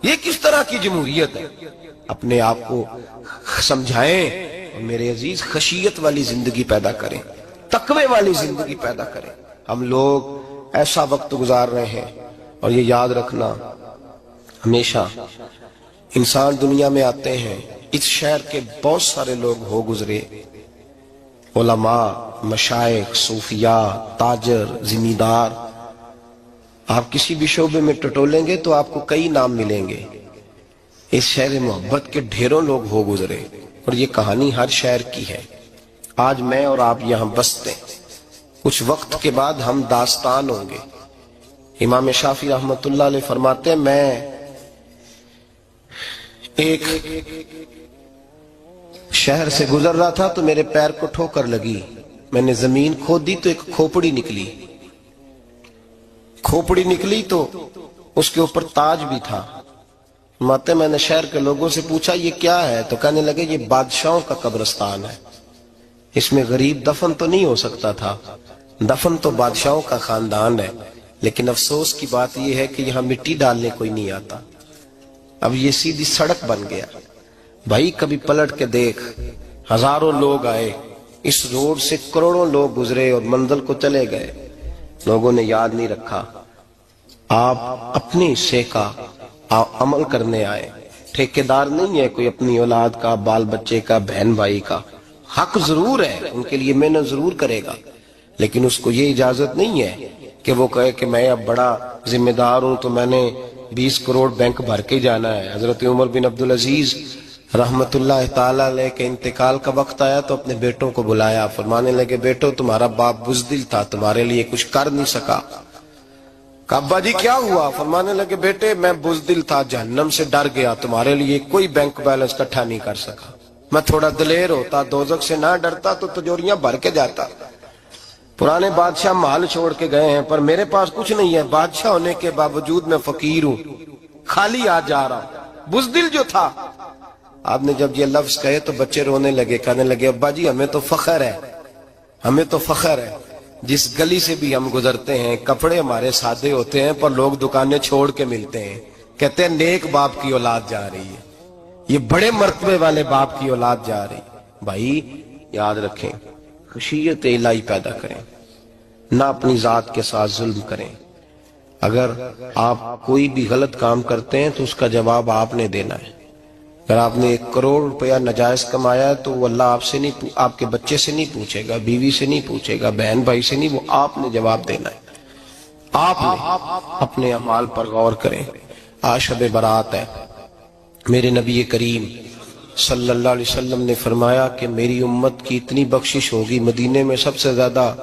یہ کس طرح کی جمہوریت ہے؟ اپنے آپ کو سمجھائیں اور میرے عزیز خشیت والی زندگی پیدا کریں، تقوی والی زندگی پیدا کریں. ہم لوگ ایسا وقت گزار رہے ہیں، اور یہ یاد رکھنا ہمیشہ انسان دنیا میں آتے ہیں، اس شہر کے بہت سارے لوگ ہو گزرے، علماء، مشائخ، صوفیاء، تاجر، زمیندار، آپ کسی بھی شعبے میں ٹٹولیں گے تو آپ کو کئی نام ملیں گے. اس شہر محبت کے ڈھیروں لوگ ہو گزرے، اور یہ کہانی ہر شہر کی ہے. آج میں اور آپ یہاں بستے ہیں، کچھ وقت کے بعد ہم داستان ہوں گے. امام شافعی رحمت اللہ علیہ فرماتے ہیں میں ایک شہر سے گزر رہا تھا تو میرے پیر کو ٹھوکر لگی، میں نے زمین کھودی تو ایک کھوپڑی نکلی، کھوپڑی نکلی تو اس کے اوپر تاج بھی تھا. فرماتے میں نے شہر کے لوگوں سے پوچھا یہ کیا ہے، تو کہنے لگے یہ بادشاہوں کا قبرستان ہے، اس میں غریب دفن تو نہیں ہو سکتا تھا، دفن تو بادشاہوں کا خاندان ہے، لیکن افسوس کی بات یہ ہے کہ یہاں مٹی ڈالنے کوئی نہیں آتا. اب یہ سیدھی سڑک بن گیا. بھائی کبھی پلٹ کے دیکھ، ہزاروں لوگ آئے، اس روڈ سے کروڑوں لوگ گزرے اور منزل کو چلے گئے، لوگوں نے یاد نہیں رکھا. آپ اپنے حصے کا عمل کرنے آئے، ٹھیکیدار نہیں ہے کوئی اپنی اولاد کا، بال بچے کا، بہن بھائی کا. حق ضرور ہے، ان کے لیے محنت ضرور کرے گا، لیکن اس کو یہ اجازت نہیں ہے کہ وہ کہے کہ میں اب بڑا ذمہ دار ہوں تو میں نے 20 کروڑ بینک بھر کے جانا ہے. حضرت عمر بن عبدالعزیز رحمت اللہ تعالیٰ علیہ کے انتقال کا وقت آیا تو اپنے بیٹوں کو بلایا، فرمانے لگے بیٹو تمہارا باپ بزدل تھا، تمہارے لیے کچھ کر نہیں سکا. کہا ابا جی کیا ہوا؟ فرمانے لگے بیٹے میں بزدل تھا، جہنم سے ڈر گیا، تمہارے لیے کوئی بینک بیلنس اکٹھا نہیں کر سکا. میں تھوڑا دلیر ہوتا، دوزخ سے نہ ڈرتا تو تجوریاں بھر کے جاتا. پرانے بادشاہ محل چھوڑ کے گئے ہیں، پر میرے پاس کچھ نہیں ہے، بادشاہ ہونے کے باوجود میں فقیر ہوں، خالی آ جا رہا ہوں. بزدل جو تھا. آپ نے جب یہ لفظ کہے تو بچے رونے لگے، کہنے لگے ابا جی ہمیں تو فخر ہے، ہمیں تو فخر ہے، جس گلی سے بھی ہم گزرتے ہیں کپڑے ہمارے سادے ہوتے ہیں پر لوگ دکانیں چھوڑ کے ملتے ہیں، کہتے ہیں نیک باپ کی اولاد جا رہی ہے، یہ بڑے مرتبے والے باپ کی اولاد جا رہی. بھائی یاد رکھیں، خشیت الہی پیدا کریں، نہ اپنی ذات کے ساتھ ظلم کریں. اگر آپ کوئی بھی غلط کام کرتے ہیں تو اس کا جواب آپ نے دینا ہے. اگر آپ نے 1 کروڑ روپیہ ناجائز کمایا ہے تو وہ اللہ آپ سے نہیں، آپ کے بچے سے نہیں پوچھے گا، بیوی سے نہیں پوچھے گا، بہن بھائی سے نہیں، وہ آپ نے جواب دینا ہے. آپ نے اپنے اعمال پر غور کریں. آج شب برات ہے. میرے نبی کریم صلی اللہ علیہ وسلم نے فرمایا کہ میری امت کی اتنی بخشش ہوگی، مدینے میں سب سے زیادہ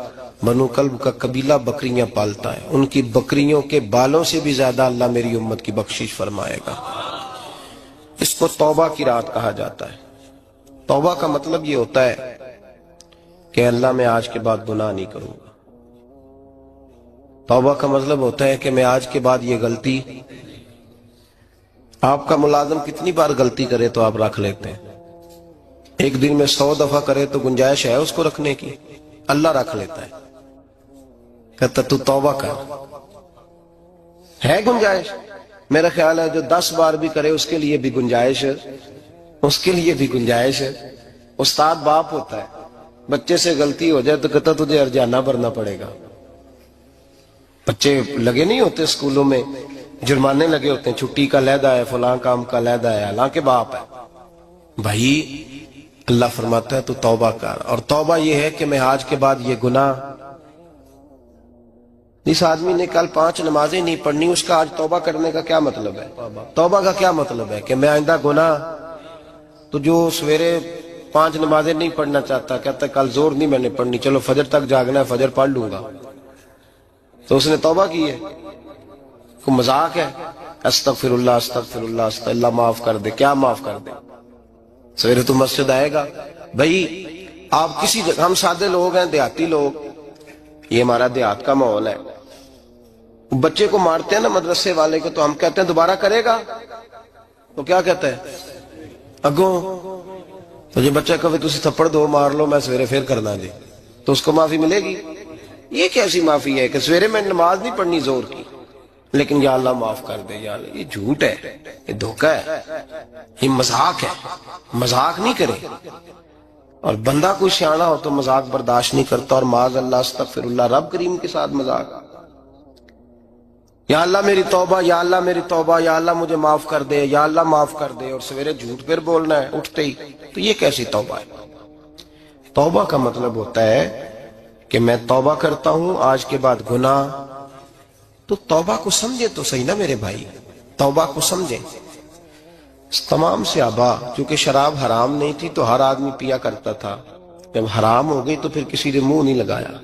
بنو کلب کا قبیلہ بکریاں پالتا ہے، ان کی بکریوں کے بالوں سے بھی زیادہ اللہ میری امت کی بخشش فرمائے گا. اس کو توبہ کی رات کہا جاتا ہے۔ توبہ کا مطلب یہ ہوتا ہے کہ اللہ میں آج کے بعد گناہ نہیں کروں گا۔ توبہ کا مطلب ہوتا ہے کہ میں آج کے بعد یہ غلطی، آپ کا ملازم کتنی بار غلطی کرے تو آپ رکھ لیتے ہیں؟ ایک دن میں 100 دفعہ کرے تو گنجائش ہے اس کو رکھنے کی؟ اللہ رکھ لیتا ہے، کہتا تو توبہ کر، ہے گنجائش؟ میرا خیال ہے جو 10 بار بھی کرے اس کے لیے بھی گنجائش ہے، اس کے لیے بھی گنجائش ہے۔ استاد باپ ہوتا ہے، بچے سے غلطی ہو جائے تو کہتا تجھے ارجانہ بھرنا پڑے گا۔ بچے لگے نہیں ہوتے اسکولوں میں، جرمانے لگے ہوتے ہیں، چھٹی کا علیحدہ ہے، فلاں کام کا علیحدہ ہے، حالانکہ باپ ہے۔ بھائی اللہ فرماتا ہے تو توبہ کر، اور توبہ یہ ہے کہ میں آج کے بعد یہ گناہ، جس آدمی نے کل 5 نمازیں نہیں پڑھنی اس کا آج توبہ کرنے کا کیا مطلب ہے؟ توبہ کا کیا مطلب ہے کہ میں آئندہ گناہ، تو جو سویرے 5 نمازیں نہیں پڑھنا چاہتا، کہتا کل زور نہیں میں نے پڑھنی، چلو فجر تک جاگنا ہے، فجر پڑھ لوں گا، تو اس نے توبہ کی ہے؟ کوئی مذاق ہے؟ استغفر اللہ استغفر اللہ استغفر اللہ، معاف کر دے، کیا معاف کر دے؟ سویرے تو مسجد آئے گا بھائی، آپ کسی جگہ، ہم سادے لوگ ہیں، دیہاتی لوگ، یہ ہمارا دیہات کا ماحول ہے، بچے کو مارتے ہیں نا مدرسے والے کو، تو ہم کہتے ہیں دوبارہ کرے گا، تو کیا کہتا ہے اگوں، تو یہ بچہ کبھی تسی تھپڑ دو مار لو میں سویرے پھر کرنا جی، تو اس کو معافی ملے گی؟ یہ کیسی معافی ہے کہ سویرے میں نماز نہیں پڑھنی زور کی، لیکن یا اللہ معاف کر دے یا اللہ؟ یہ جھوٹ ہے، یہ دھوکہ ہے، یہ مذاق ہے، مذاق نہیں کرے۔ اور بندہ کوئی سیاںا ہو تو مذاق برداشت نہیں کرتا، اور معاذ اللہ استغفر اللہ، رب کریم کے ساتھ مذاق، یا اللہ میری توبہ، یا اللہ میری توبہ، یا اللہ مجھے معاف کر دے، یا اللہ معاف کر دے، اور سویرے جھوٹ پھر بولنا ہے اٹھتے ہی، تو یہ کیسی توبہ ہے؟ توبہ کا مطلب ہوتا ہے کہ میں توبہ کرتا ہوں آج کے بعد گناہ، تو توبہ کو سمجھے تو صحیح نا میرے بھائی، توبہ کو سمجھیں۔ تمام صحابہ، چونکہ شراب حرام نہیں تھی تو ہر آدمی پیا کرتا تھا، جب حرام ہو گئی تو پھر کسی نے منہ نہیں لگایا،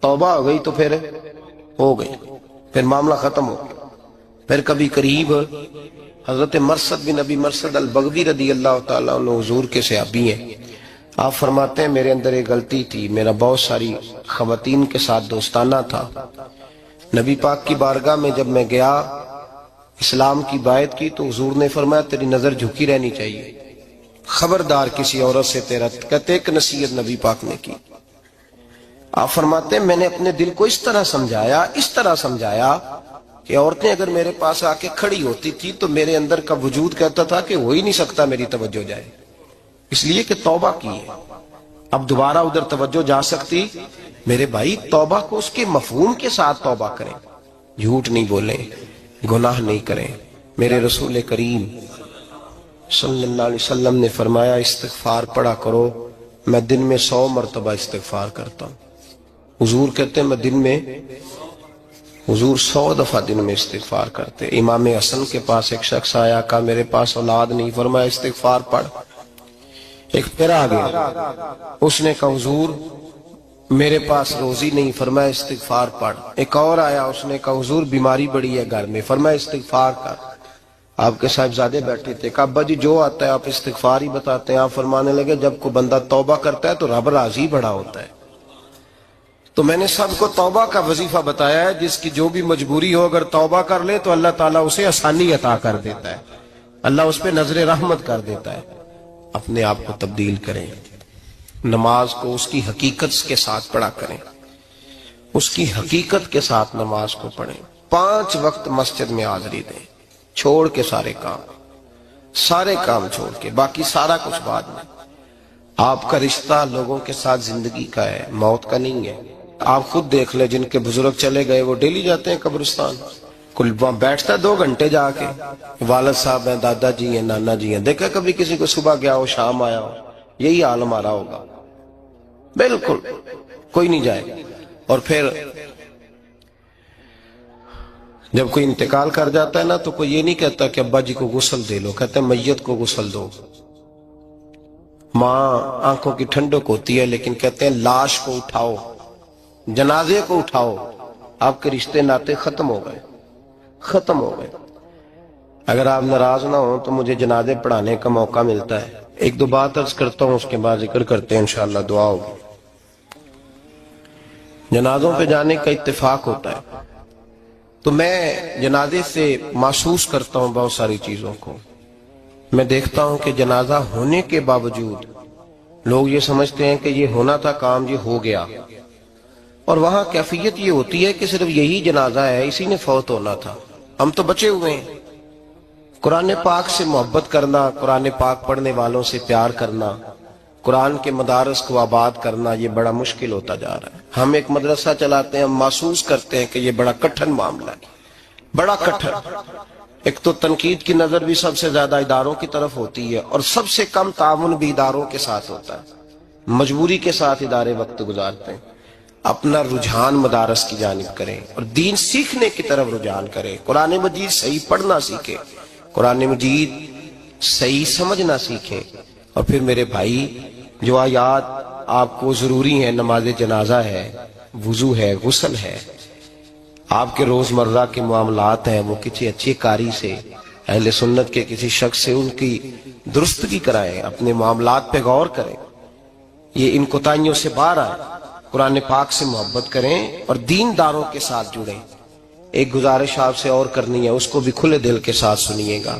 توبہ ہو گئی تو پھر ہو گئی، پھر معاملہ ختم ہو گیا۔ پھر کبھی قریب حضرت مرثد بن ابی مرثد البغوی رضی اللہ تعالیٰ عنہ حضور کے صحابی ہیں، آپ فرماتے ہیں میرے اندر ایک غلطی تھی، میرا بہت ساری خواتین کے ساتھ دوستانہ تھا، نبی پاک کی بارگاہ میں جب میں گیا اسلام کی بائعت کی تو حضور نے فرمایا تیری نظر جھکی رہنی چاہیے، خبردار کسی عورت سے تیرا، کہتے ایک نصیحت نبی پاک نے کی۔ آپ فرماتے ہیں میں نے اپنے دل کو اس طرح سمجھایا کہ عورتیں اگر میرے پاس آ کے کھڑی ہوتی تھی تو میرے اندر کا وجود کہتا تھا کہ ہو ہی نہیں سکتا میری توجہ جائے، اس لیے کہ توبہ کی ہے، اب دوبارہ ادھر توجہ جا سکتی؟ میرے بھائی توبہ کو اس کے مفہوم کے ساتھ توبہ کریں، جھوٹ نہیں بولیں، گناہ نہیں کریں۔ میرے رسول کریم صلی اللہ علیہ وسلم نے فرمایا استغفار پڑھا کرو، میں دن میں 100 مرتبہ استغفار کرتا ہوں۔ حضور کہتے ہیں میں دن میں، حضور 100 دفعہ دن میں استغفار کرتے۔ امام حسن کے پاس ایک شخص آیا، کہا میرے پاس اولاد نہیں، فرمایا استغفار پڑھ۔ ایک پھر آ گیا، اس نے کہا حضور میرے پاس روزی نہیں، فرمایا استغفار پڑھ۔ ایک اور آیا، اس نے کہا حضور بیماری بڑی ہے گھر میں، فرمایا استغفار کر۔ آپ کے صاحبزادے بیٹھے تھے، کہا ابا جی جو آتا ہے آپ استغفار ہی بتاتے ہیں۔ آپ فرمانے لگے جب کوئی بندہ توبہ کرتا ہے تو رب راضی بڑا ہوتا ہے۔ تو میں نے سب کو توبہ کا وظیفہ بتایا ہے، جس کی جو بھی مجبوری ہو اگر توبہ کر لے تو اللہ تعالیٰ اسے آسانی عطا کر دیتا ہے، اللہ اس پہ نظر رحمت کر دیتا ہے۔ اپنے آپ کو تبدیل کریں، نماز کو اس کی حقیقت کے ساتھ پڑھا کریں، اس کی حقیقت کے ساتھ نماز کو پڑھیں، 5 وقت مسجد میں حاضری دیں، چھوڑ کے سارے کام چھوڑ کے، باقی سارا کچھ بعد میں۔ آپ کا رشتہ لوگوں کے ساتھ زندگی کا ہے، موت کا نہیں ہے۔ آپ خود دیکھ لیں، جن کے بزرگ چلے گئے وہ ڈیلی جاتے ہیں قبرستان، کل وہاں بیٹھتا ہے 2 گھنٹے جا کے، والد صاحب ہیں، دادا جی ہیں، نانا جی ہیں، دیکھا کبھی کسی کو صبح گیا ہو شام آیا ہو؟ یہی حال ہمارا ہوگا، بالکل کوئی نہیں جائے گا۔ اور پھر جب کوئی انتقال کر جاتا ہے نا تو کوئی یہ نہیں کہتا کہ ابا جی کو غسل دے لو، کہتے ہیں میت کو غسل دو۔ ماں آنکھوں کی ٹھنڈک ہوتی ہے لیکن کہتے ہیں لاش کو اٹھاؤ، جنازے کو اٹھاؤ، آپ کے رشتے ناتے ختم ہو گئے۔ اگر آپ ناراض نہ ہوں تو مجھے جنازے پڑھانے کا موقع ملتا ہے. ایک دو بات عرض کرتا ہوں، اس کے بعد ذکر کرتے ہیں، انشاءاللہ دعا ہوگی. جنازوں پہ جانے کا اتفاق ہوتا ہے تو میں جنازے سے محسوس کرتا ہوں بہت ساری چیزوں کو. میں دیکھتا ہوں کہ جنازہ ہونے کے باوجود لوگ یہ سمجھتے ہیں کہ یہ ہونا تھا کام، یہ ہو گیا، اور وہاں کیفیت یہ ہوتی ہے کہ صرف یہی جنازہ ہے، اسی نے فوت ہونا تھا، ہم تو بچے ہوئے ہیں. قرآن پاک سے محبت کرنا، قرآن پاک پڑھنے والوں سے پیار کرنا، قرآن کے مدارس کو آباد کرنا، یہ بڑا مشکل ہوتا جا رہا ہے. ہم ایک مدرسہ چلاتے ہیں، ہم محسوس کرتے ہیں کہ یہ بڑا کٹھن معاملہ ہے، بڑا کٹھن. ایک تو تنقید کی نظر بھی سب سے زیادہ اداروں کی طرف ہوتی ہے، اور سب سے کم تعاون بھی اداروں کے ساتھ ہوتا ہے. مجبوری کے ساتھ ادارے وقت گزارتے ہیں. اپنا رجحان مدارس کی جانب کریں اور دین سیکھنے کی طرف رجحان کریں. قرآن مجید صحیح پڑھنا سیکھیں، قرآن مجید صحیح سمجھنا سیکھیں. اور پھر میرے بھائی، جو آیات آپ کو ضروری ہیں، نماز جنازہ ہے، وضو ہے، غسل ہے، آپ کے روزمرہ کے معاملات ہیں، وہ کسی اچھی کاری سے، اہل سنت کے کسی شخص سے ان کی درستگی کرائیں، اپنے معاملات پہ غور کریں، یہ ان کوتاہیوں سے باہر آئیں، قرآن پاک سے محبت کریں اور دینداروں کے ساتھ جڑیں. ایک گزارش آپ سے اور کرنی ہے، اس کو بھی کھلے دل کے ساتھ سنیے گا،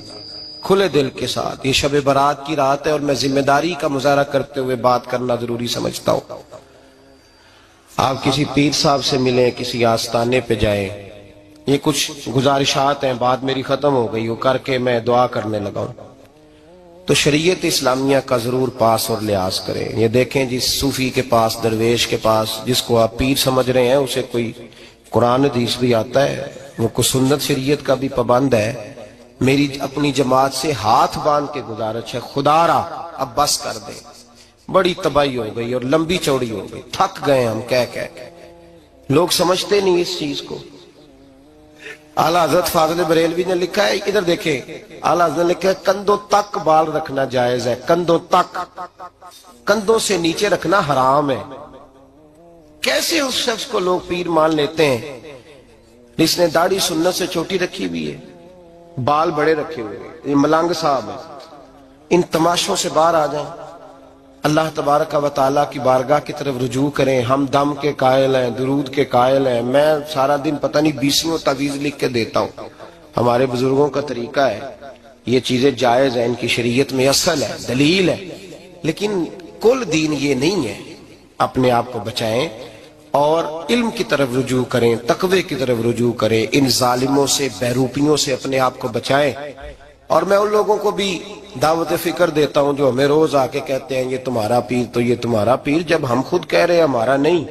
کھلے دل کے ساتھ. یہ شب برات کی رات ہے اور میں ذمہ داری کا مظاہرہ کرتے ہوئے بات کرنا ضروری سمجھتا ہوں. آپ کسی پیر صاحب سے ملیں، کسی آستانے پہ جائیں، یہ کچھ گزارشات ہیں، بات میری ختم ہو گئی وہ کر کے میں دعا کرنے لگا ہوں. تو شریعت اسلامیہ کا ضرور پاس اور لحاظ کریں. یہ دیکھیں جس صوفی کے پاس، درویش کے پاس، جس کو آپ پیر سمجھ رہے ہیں، اسے کوئی قرآن حدیث بھی آتا ہے، وہ کوئی سنت شریعت کا بھی پابند ہے. میری اپنی جماعت سے ہاتھ باندھ کے گزارش ہے، خدا را اب بس کر دیں. بڑی تباہی ہو گئی اور لمبی چوڑی ہو گئی، تھک گئے ہم کہہ کے. لوگ سمجھتے نہیں اس چیز کو. اعلیٰ حضرت فاضل بریلوی نے لکھا ہے، ادھر دیکھیں، اعلیٰ حضرت نے لکھا ہے کندھوں تک بال رکھنا جائز ہے، کندھوں تک، کندھوں سے نیچے رکھنا حرام ہے. کیسے اس شخص کو لوگ پیر مان لیتے ہیں جس نے داڑھی سنت سے چھوٹی رکھی ہوئی ہے، بال بڑے رکھے ہوئے ہیں؟ یہ ملنگ صاحب ہے. ان تماشوں سے باہر آ جائیں، اللہ تبارک و تعالیٰ کی بارگاہ کی طرف رجوع کریں. ہم دم کے قائل ہیں، درود کے قائل ہیں. میں سارا دن پتہ نہیں 20 تعویذ لکھ کے دیتا ہوں. ہمارے بزرگوں کا طریقہ ہے، یہ چیزیں جائز ہیں، ان کی شریعت میں اصل ہے، دلیل ہے، لیکن کل دین یہ نہیں ہے. اپنے آپ کو بچائیں اور علم کی طرف رجوع کریں، تقوی کی طرف رجوع کریں. ان ظالموں سے، بہروپیوں سے اپنے آپ کو بچائیں. اور میں ان لوگوں کو بھی دعوت فکر دیتا ہوں جو ہمیں روز آ کے کہتے ہیں یہ تمہارا پیر تو یہ تمہارا پیر. جب ہم خود کہہ رہے ہیں ہمارا نہیں،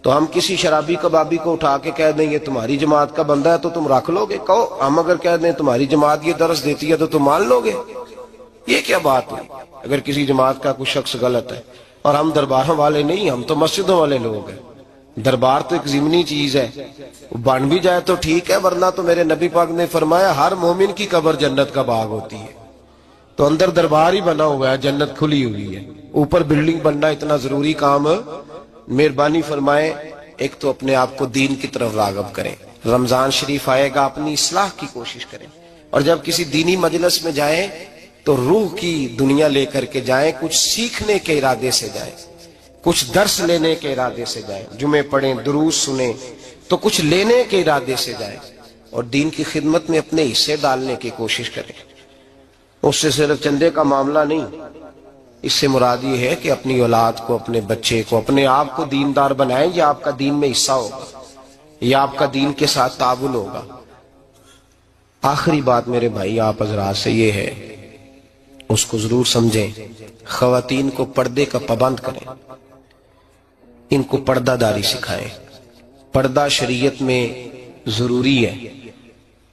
تو ہم کسی شرابی کبابی کو اٹھا کے کہہ دیں یہ تمہاری جماعت کا بندہ ہے تو تم رکھ لو گے؟ کہو ہم اگر کہہ دیں تمہاری جماعت یہ درس دیتی ہے تو تم مان لو گے؟ یہ کیا بات ہے؟ اگر کسی جماعت کا کوئی شخص غلط ہے، اور ہم درباروں والے نہیں، ہم تو مسجدوں والے لوگ ہیں. دربار تو ایک ضمنی چیز ہے، بن بھی جائے تو ٹھیک ہے، ورنہ تو میرے نبی پاک نے فرمایا ہر مومن کی قبر جنت کا باغ ہوتی ہے. تو اندر دربار ہی بنا ہوا ہے، جنت کھلی ہوئی ہے. اوپر بلڈنگ بننا اتنا ضروری کام؟ مہربانی فرمائیں ایک تو اپنے آپ کو دین کی طرف راغب کریں. رمضان شریف آئے گا، اپنی اصلاح کی کوشش کریں. اور جب کسی دینی مجلس میں جائیں تو روح کی دنیا لے کر کے جائیں، کچھ سیکھنے کے ارادے سے جائیں، کچھ درس لینے کے ارادے سے جائیں. جمعے پڑھیں، دروس سنیں، تو کچھ لینے کے ارادے سے جائیں اور دین کی خدمت میں اپنے حصے ڈالنے کی کوشش کریں. اس سے صرف چندے کا معاملہ نہیں، اس سے مراد یہ ہے کہ اپنی اولاد کو، اپنے بچے کو، اپنے آپ کو دیندار بنائیں. یہ آپ کا دین میں حصہ ہوگا، یہ آپ کا دین کے ساتھ تعاون ہوگا. آخری بات میرے بھائی آپ حضرات سے یہ ہے، اس کو ضرور سمجھیں. خواتین کو پردے کا پابند کریں، ان کو پردہ داری سکھائیں. پردہ شریعت میں ضروری ہے،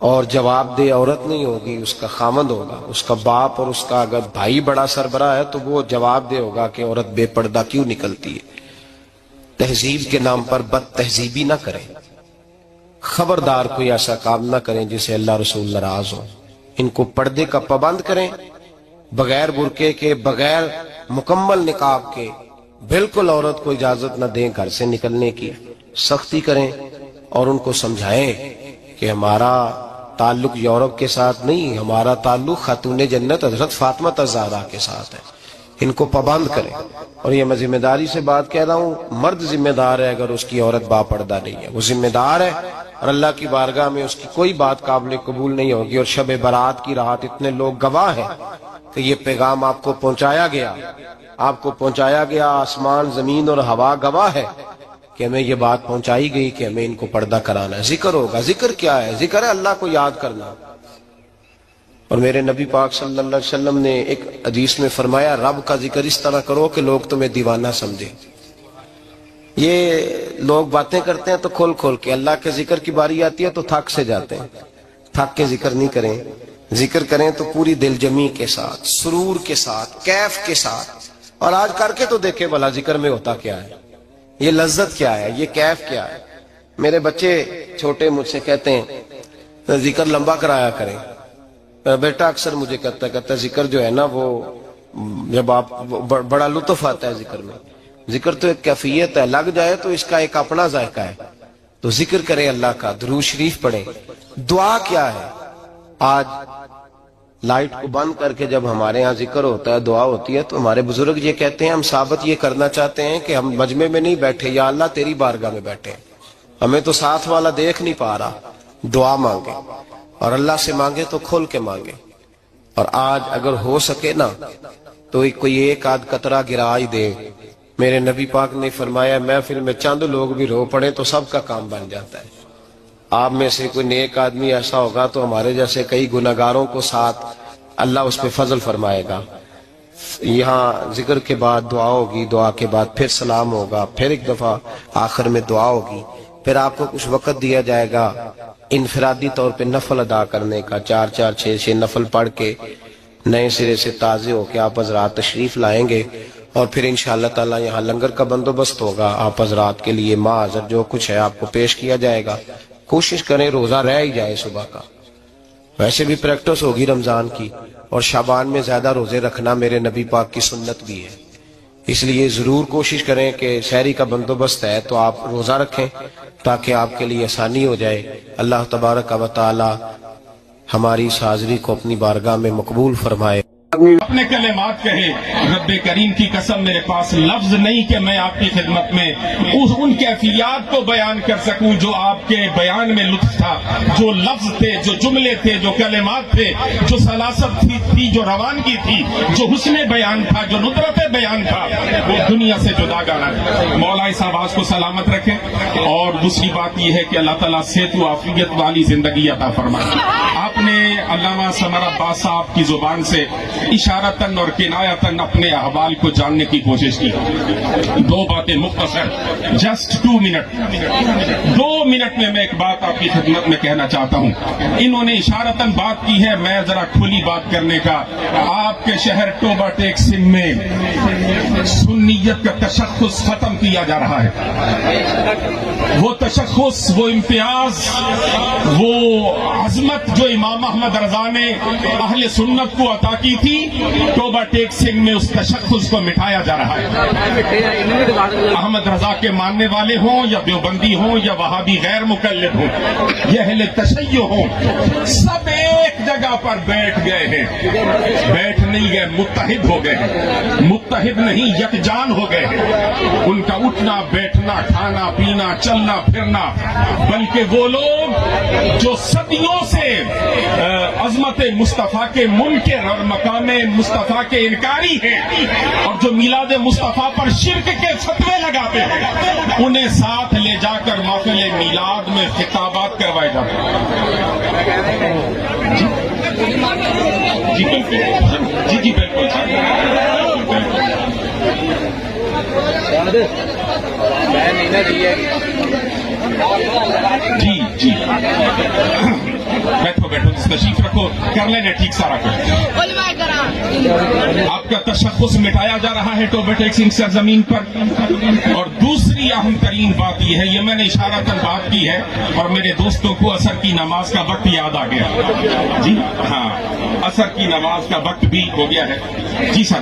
اور جواب دہ عورت نہیں ہوگی، اس کا خامند ہوگا، اس کا باپ. اور اس کا اگر بھائی بڑا سربراہ ہے تو وہ جواب دہ ہوگا کہ عورت بے پردہ کیوں نکلتی ہے. تہذیب کے نام پر بد تہذیبی نہ کریں. خبردار کوئی ایسا کام نہ کریں جسے اللہ رسول ناراض ہو. ان کو پردے کا پابند کریں، بغیر برقعے کے، بغیر مکمل نقاب کے. بالکل عورت کو اجازت نہ دیں گھر سے نکلنے کی، سختی کریں اور ان کو سمجھائیں کہ ہمارا تعلق یورپ کے ساتھ نہیں، ہمارا تعلق خاتون جنت حضرت فاطمہ الزہرا کے ساتھ ہے. ان کو پابند کریں. اور یہ میں ذمہ داری سے بات کہہ رہا ہوں، مرد ذمہ دار ہے اگر اس کی عورت باپردہ نہیں ہے، وہ ذمہ دار ہے، اور اللہ کی بارگاہ میں اس کی کوئی بات قابل قبول نہیں ہوگی. اور شب برات کی رات اتنے لوگ گواہ ہیں کہ یہ پیغام آپ کو پہنچایا گیا، آپ کو پہنچایا گیا، آسمان زمین اور ہوا گواہ ہے کہ ہمیں یہ بات پہنچائی گئی کہ ہمیں ان کو پردہ کرانا ہے. ذکر ہوگا. ذکر کیا ہے؟ ذکر ہے اللہ کو یاد کرنا. اور میرے نبی پاک صلی اللہ علیہ وسلم نے ایک حدیث میں فرمایا، رب کا ذکر اس طرح کرو کہ لوگ تمہیں دیوانہ سمجھیں. یہ لوگ باتیں کرتے ہیں تو کھول کھول کے، اللہ کے ذکر کی باری آتی ہے تو تھک سے جاتے ہیں. تھک کے ذکر نہیں کریں. ذکر کریں تو پوری دل جمی کے ساتھ، سرور کے ساتھ، کیف کے ساتھ. اور آج کر کے تو دیکھیں بھلا ذکر میں ہوتا کیا ہے، یہ لذت کیا ہے، یہ کیف کیا ہے. میرے بچے چھوٹے مجھ سے کہتے ہیں ذکر لمبا کرایا کریں. بیٹا اکثر مجھے کہتا ہے ذکر جو ہے نا وہ جب آپ بڑا لطف آتا ہے ذکر میں. ذکر تو ایک کیفیت ہے، لگ جائے تو اس کا ایک اپنا ذائقہ ہے. تو ذکر کریں اللہ کا، درود شریف پڑھیں. دعا کیا ہے؟ آج لائٹ کو بند کر کے جب ہمارے ہاں ذکر ہوتا ہے، دعا ہوتی ہے، تو ہمارے بزرگ یہ کہتے ہیں ہم ثابت یہ کرنا چاہتے ہیں کہ ہم مجمع میں نہیں بیٹھے، یا اللہ تیری بارگاہ میں بیٹھے ہیں. ہمیں تو ساتھ والا دیکھ نہیں پا رہا. دعا مانگے، اور اللہ سے مانگے تو کھول کے مانگے. اور آج اگر ہو سکے نا تو کوئی ایک آدھ قطرہ گرا ہی دے. میرے نبی پاک نے فرمایا محفل میں چند لوگ بھی رو پڑے تو سب کا کام بن جاتا ہے. آپ میں سے کوئی نیک آدمی ایسا ہوگا تو ہمارے جیسے کئی گناہگاروں کو ساتھ اللہ اس پہ فضل فرمائے گا. یہاں ذکر کے بعد دعا ہوگی، دعا کے بعد پھر سلام ہوگا، پھر ایک دفعہ آخر میں دعا ہوگی. پھر آپ کو کچھ وقت دیا جائے گا انفرادی طور پہ نفل ادا کرنے کا. 4 6 نفل پڑھ کے نئے سرے سے تازے ہو کے آپ حضرات تشریف لائیں گے. اور پھر انشاءاللہ تعالی یہاں لنگر کا بندوبست ہوگا. آپ حضرات کے لیے معذر جو کچھ ہے آپ کو پیش کیا جائے گا. کوشش کریں روزہ رہ ہی جائے صبح کا. ویسے بھی پریکٹس ہوگی رمضان کی، اور شعبان میں زیادہ روزے رکھنا میرے نبی پاک کی سنت بھی ہے. اس لیے ضرور کوشش کریں کہ سحری کا بندوبست ہے تو آپ روزہ رکھیں تاکہ آپ کے لیے آسانی ہو جائے. اللہ تبارک و تعالی ہماری اس حاضری کو اپنی بارگاہ میں مقبول فرمائے. اپنے کلمات کہے. رب کریم کی قسم میرے پاس لفظ نہیں کہ میں آپ کی خدمت میں ان کیفیات کو بیان کر سکوں جو آپ کے بیان میں لطف تھا، جو لفظ تھے، جو جملے تھے، جو کلمات تھے، جو سلاست تھی، جو روانگی تھی، جو حسن بیان تھا، جو ندرت بیان تھا، وہ دنیا سے جدا گانا ہے. مولا اس آواز کو سلامت رکھے. اور دوسری بات یہ ہے کہ اللہ تعالیٰ صحت و عافیت والی زندگی عطا فرمائے. آپ نے علامہ ثمر عباس صاحب کی زبان سے اشارتاً اور کنایتاً اپنے احوال کو جاننے کی کوشش کی. 2 باتیں مختصر، جسٹ 2 منٹ. 2 منٹ میں ایک بات آپ کی خدمت میں کہنا چاہتا ہوں. انہوں نے اشارتاً بات کی ہے، میں ذرا کھلی بات کرنے کا. آپ کے شہر ٹوبہ ٹیک سنگھ میں سنیت کا تشخص ختم کیا جا رہا ہے. وہ تشخص، وہ امتیاز، وہ عظمت جو امام احمد رضا نے اہل سنت کو عطا کی تھی، ٹوبہ ٹیک سنگھ میں اس تشخص کو مٹھایا جا رہا ہے. احمد رضا کے ماننے والے ہوں یا دیوبندی ہوں یا وہابی غیر مقلد ہوں، یہ اہل تشیع ہوں، سب ایک جگہ پر بیٹھ گئے ہیں. بیٹھ نہیں گئے، متحد ہو گئے ہیں. متحد نہیں، یکجان ہو گئے ہیں. ان کا اٹھنا بیٹھنا، کھانا پینا، چلنا پھرنا، بلکہ وہ لوگ جو صدیوں سے عظمت مصطفیٰ کے منکر اور مقام مصطفیٰ کے انکاری ہیں، اور جو میلاد مصطفیٰ پر شرک کے فتوے لگاتے ہیں، انہیں ساتھ لے جا کر محفل میلاد میں خطابات کروائے جاتے ہیں. جی بالکل، جی بالکل. جی جی بیٹھو بیٹھو، تشریف رکھو، کر لینے ٹھیک سارا کچھ. آپ کا تشخص مٹایا جا رہا ہے ٹوبہ ٹیک سنگھ سرزمین پر. اور دوسری اہم ترین بات یہ ہے، یہ میں نے اشارتاً بات کی ہے، اور میرے دوستوں کو عصر کی نماز کا وقت یاد آ گیا. جی ہاں، عصر کی نماز کا وقت بھی ہو گیا ہے. جی سر،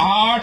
8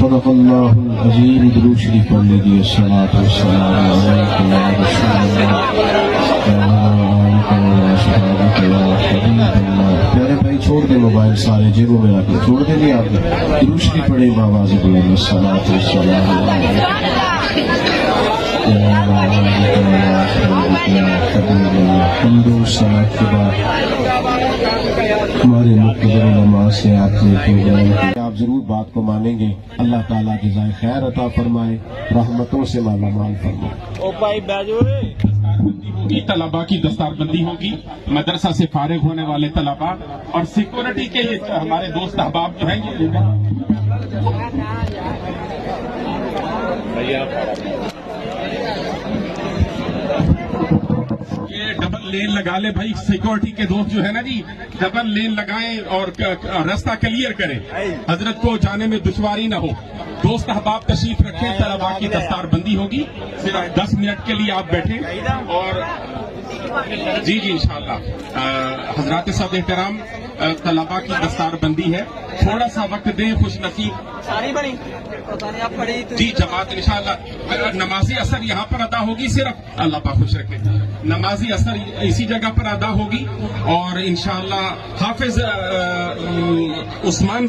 صدق اللہ العظیم۔ درود شریف پڑھ لیجیے۔ الصلاۃ والسلام علیک یا رسول اللہ پیارے بھائی، چھوڑ دیں موبائل سارے جیبوں میں رکھ لیں، چھوڑ دیں نہیں آپ نے، درود شریف پڑھیں باواز بلند۔ الصلاۃ والسلام حمد و ثنا کے بعد ہمارے مقتدر علماء سے آپ نے کہ آپ ضرور بات کو مانیں گے۔ اللہ تعالیٰ جزائے خیر عطا فرمائے، رحمتوں سے مالا مال فرمائے۔ ہوگی طلباء کی دستار بندی ہوگی، مدرسہ سے فارغ ہونے والے طلباء اور سیکورٹی کے ہمارے دوست احباب جو ہیں یہ ڈبل لین لگا لے بھائی، سیکورٹی کے دوست جو ہے نا جی، ڈبل لین لگائیں اور راستہ کلیئر کریں، حضرت کو جانے میں دشواری نہ ہو۔ دوست احباب تشریف رکھیں، طلباء کی دستار بندی ہوگی، صرف 10 منٹ کے لیے آپ بیٹھیں اور جی انشاءاللہ حضرات صاحب احترام، طلباء کی دستار بندی ہے، تھوڑا سا وقت دیں، خوش نصیب جی جماعت انشاءاللہ نمازی اثر یہاں پر ادا ہوگی، صرف اللہ پاک خوش رکھے، نمازی اثر اسی جگہ پر ادا ہوگی اور انشاءاللہ حافظ عثمان